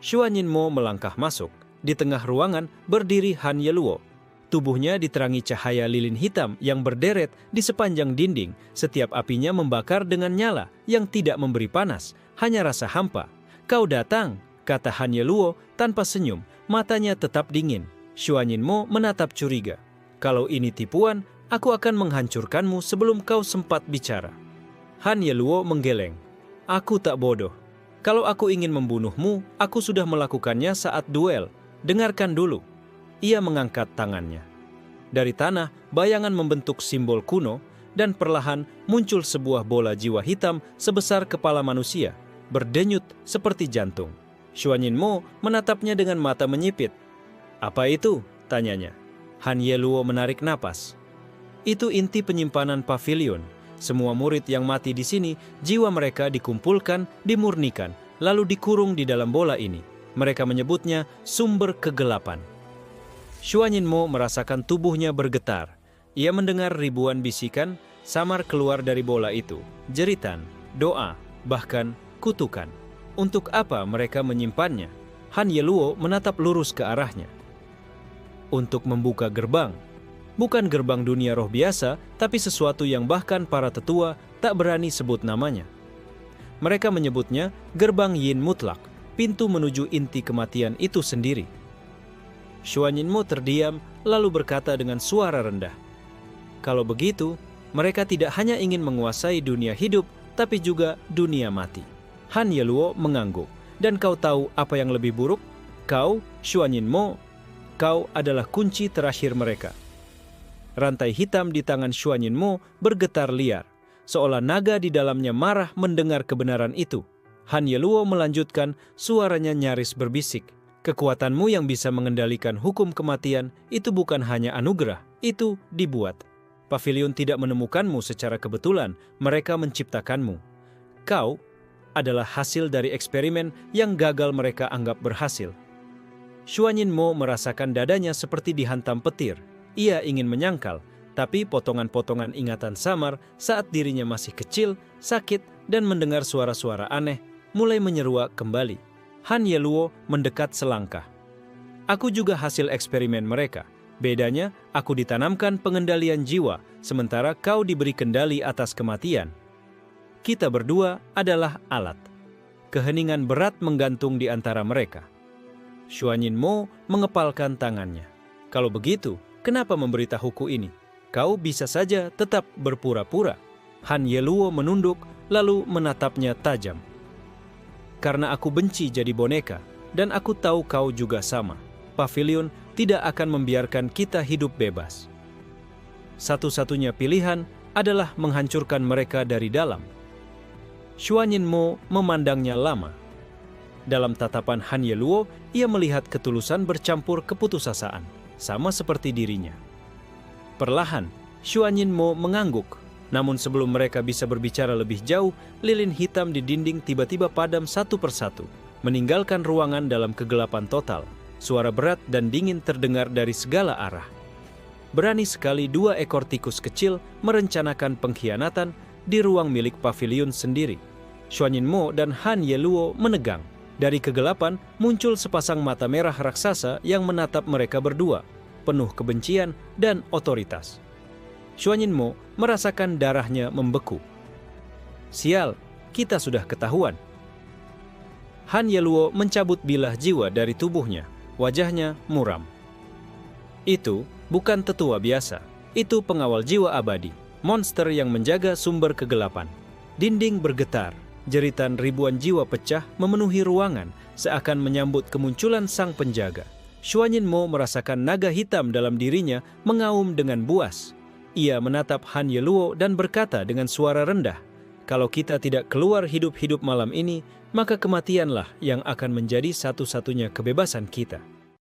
Xuanyinmo melangkah masuk. Di tengah ruangan berdiri Han Yeluo. Tubuhnya diterangi cahaya lilin hitam yang berderet di sepanjang dinding. Setiap apinya membakar dengan nyala yang tidak memberi panas, hanya rasa hampa. "Kau datang," kata Han Yeluo tanpa senyum, matanya tetap dingin. Xuanyinmo menatap curiga. "Kalau ini tipuan, aku akan menghancurkanmu sebelum kau sempat bicara." Han Yeluo menggeleng. "Aku tak bodoh. Kalau aku ingin membunuhmu, aku sudah melakukannya saat duel. Dengarkan dulu." Ia mengangkat tangannya. Dari tanah, bayangan membentuk simbol kuno, dan perlahan muncul sebuah bola jiwa hitam sebesar kepala manusia, berdenyut seperti jantung. Xuanyinmo menatapnya dengan mata menyipit. "Apa itu?" tanyanya. Han Yeluo menarik napas. "Itu inti penyimpanan pavilion. Semua murid yang mati di sini, jiwa mereka dikumpulkan, dimurnikan, lalu dikurung di dalam bola ini. Mereka menyebutnya sumber kegelapan." Xuanyinmo merasakan tubuhnya bergetar. Ia mendengar ribuan bisikan samar keluar dari bola itu. Jeritan, doa, bahkan kutukan. Untuk apa mereka menyimpannya? Han Yeluo menatap lurus ke arahnya. "Untuk membuka gerbang. Bukan gerbang dunia roh biasa, tapi sesuatu yang bahkan para tetua tak berani sebut namanya. Mereka menyebutnya gerbang Yin Mutlak, pintu menuju inti kematian itu sendiri." Xuanyinmo terdiam, lalu berkata dengan suara rendah, "Kalau begitu, mereka tidak hanya ingin menguasai dunia hidup, tapi juga dunia mati." Han Yeluo mengangguk. "Dan kau tahu apa yang lebih buruk? Kau, Xuanyinmo, kau adalah kunci terakhir mereka." Rantai hitam di tangan Xuanyinmo bergetar liar, seolah naga di dalamnya marah mendengar kebenaran itu. Han Yeluo melanjutkan, suaranya nyaris berbisik. Kekuatanmu yang bisa mengendalikan hukum kematian itu bukan hanya anugerah, itu dibuat. Pavilion tidak menemukanmu secara kebetulan, mereka menciptakanmu. Kau adalah hasil dari eksperimen yang gagal mereka anggap berhasil. Xuan Yinmo merasakan dadanya seperti dihantam petir. Ia ingin menyangkal, tapi potongan-potongan ingatan samar saat dirinya masih kecil, sakit, dan mendengar suara-suara aneh mulai menyeruak kembali. Han Yeluo mendekat selangkah. Aku juga hasil eksperimen mereka. Bedanya, aku ditanamkan pengendalian jiwa, sementara kau diberi kendali atas kematian. Kita berdua adalah alat. Keheningan berat menggantung di antara mereka. Xuan Yinmo mengepalkan tangannya. Kalau begitu, kenapa memberitahuku ini? Kau bisa saja tetap berpura-pura. Han Yeluo menunduk, lalu menatapnya tajam. Karena aku benci jadi boneka, dan aku tahu kau juga sama. Pavilion tidak akan membiarkan kita hidup bebas. Satu-satunya pilihan adalah menghancurkan mereka dari dalam. Xuan Yinmo memandangnya lama. Dalam tatapan Han Yeluo, ia melihat ketulusan bercampur keputusasaan, sama seperti dirinya. Perlahan, Xuan Yinmo mengangguk. Namun sebelum mereka bisa berbicara lebih jauh, lilin hitam di dinding tiba-tiba padam satu persatu, meninggalkan ruangan dalam kegelapan total. Suara berat dan dingin terdengar dari segala arah. Berani sekali dua ekor tikus kecil merencanakan pengkhianatan di ruang milik pavilion sendiri. Xuan Yinmo dan Han Yeluo menegang. Dari kegelapan muncul sepasang mata merah raksasa yang menatap mereka berdua, penuh kebencian dan otoritas. Xuan Yinmo merasakan darahnya membeku. Sial, kita sudah ketahuan. Han Yeluo mencabut bilah jiwa dari tubuhnya. Wajahnya muram. Itu bukan tetua biasa. Itu pengawal jiwa abadi. Monster yang menjaga sumber kegelapan. Dinding bergetar. Jeritan ribuan jiwa pecah memenuhi ruangan seakan menyambut kemunculan sang penjaga. Xuan Yinmo merasakan naga hitam dalam dirinya mengaum dengan buas. Ia menatap Han Yeluo dan berkata dengan suara rendah, "Kalau kita tidak keluar hidup-hidup malam ini, maka kematianlah yang akan menjadi satu-satunya kebebasan kita."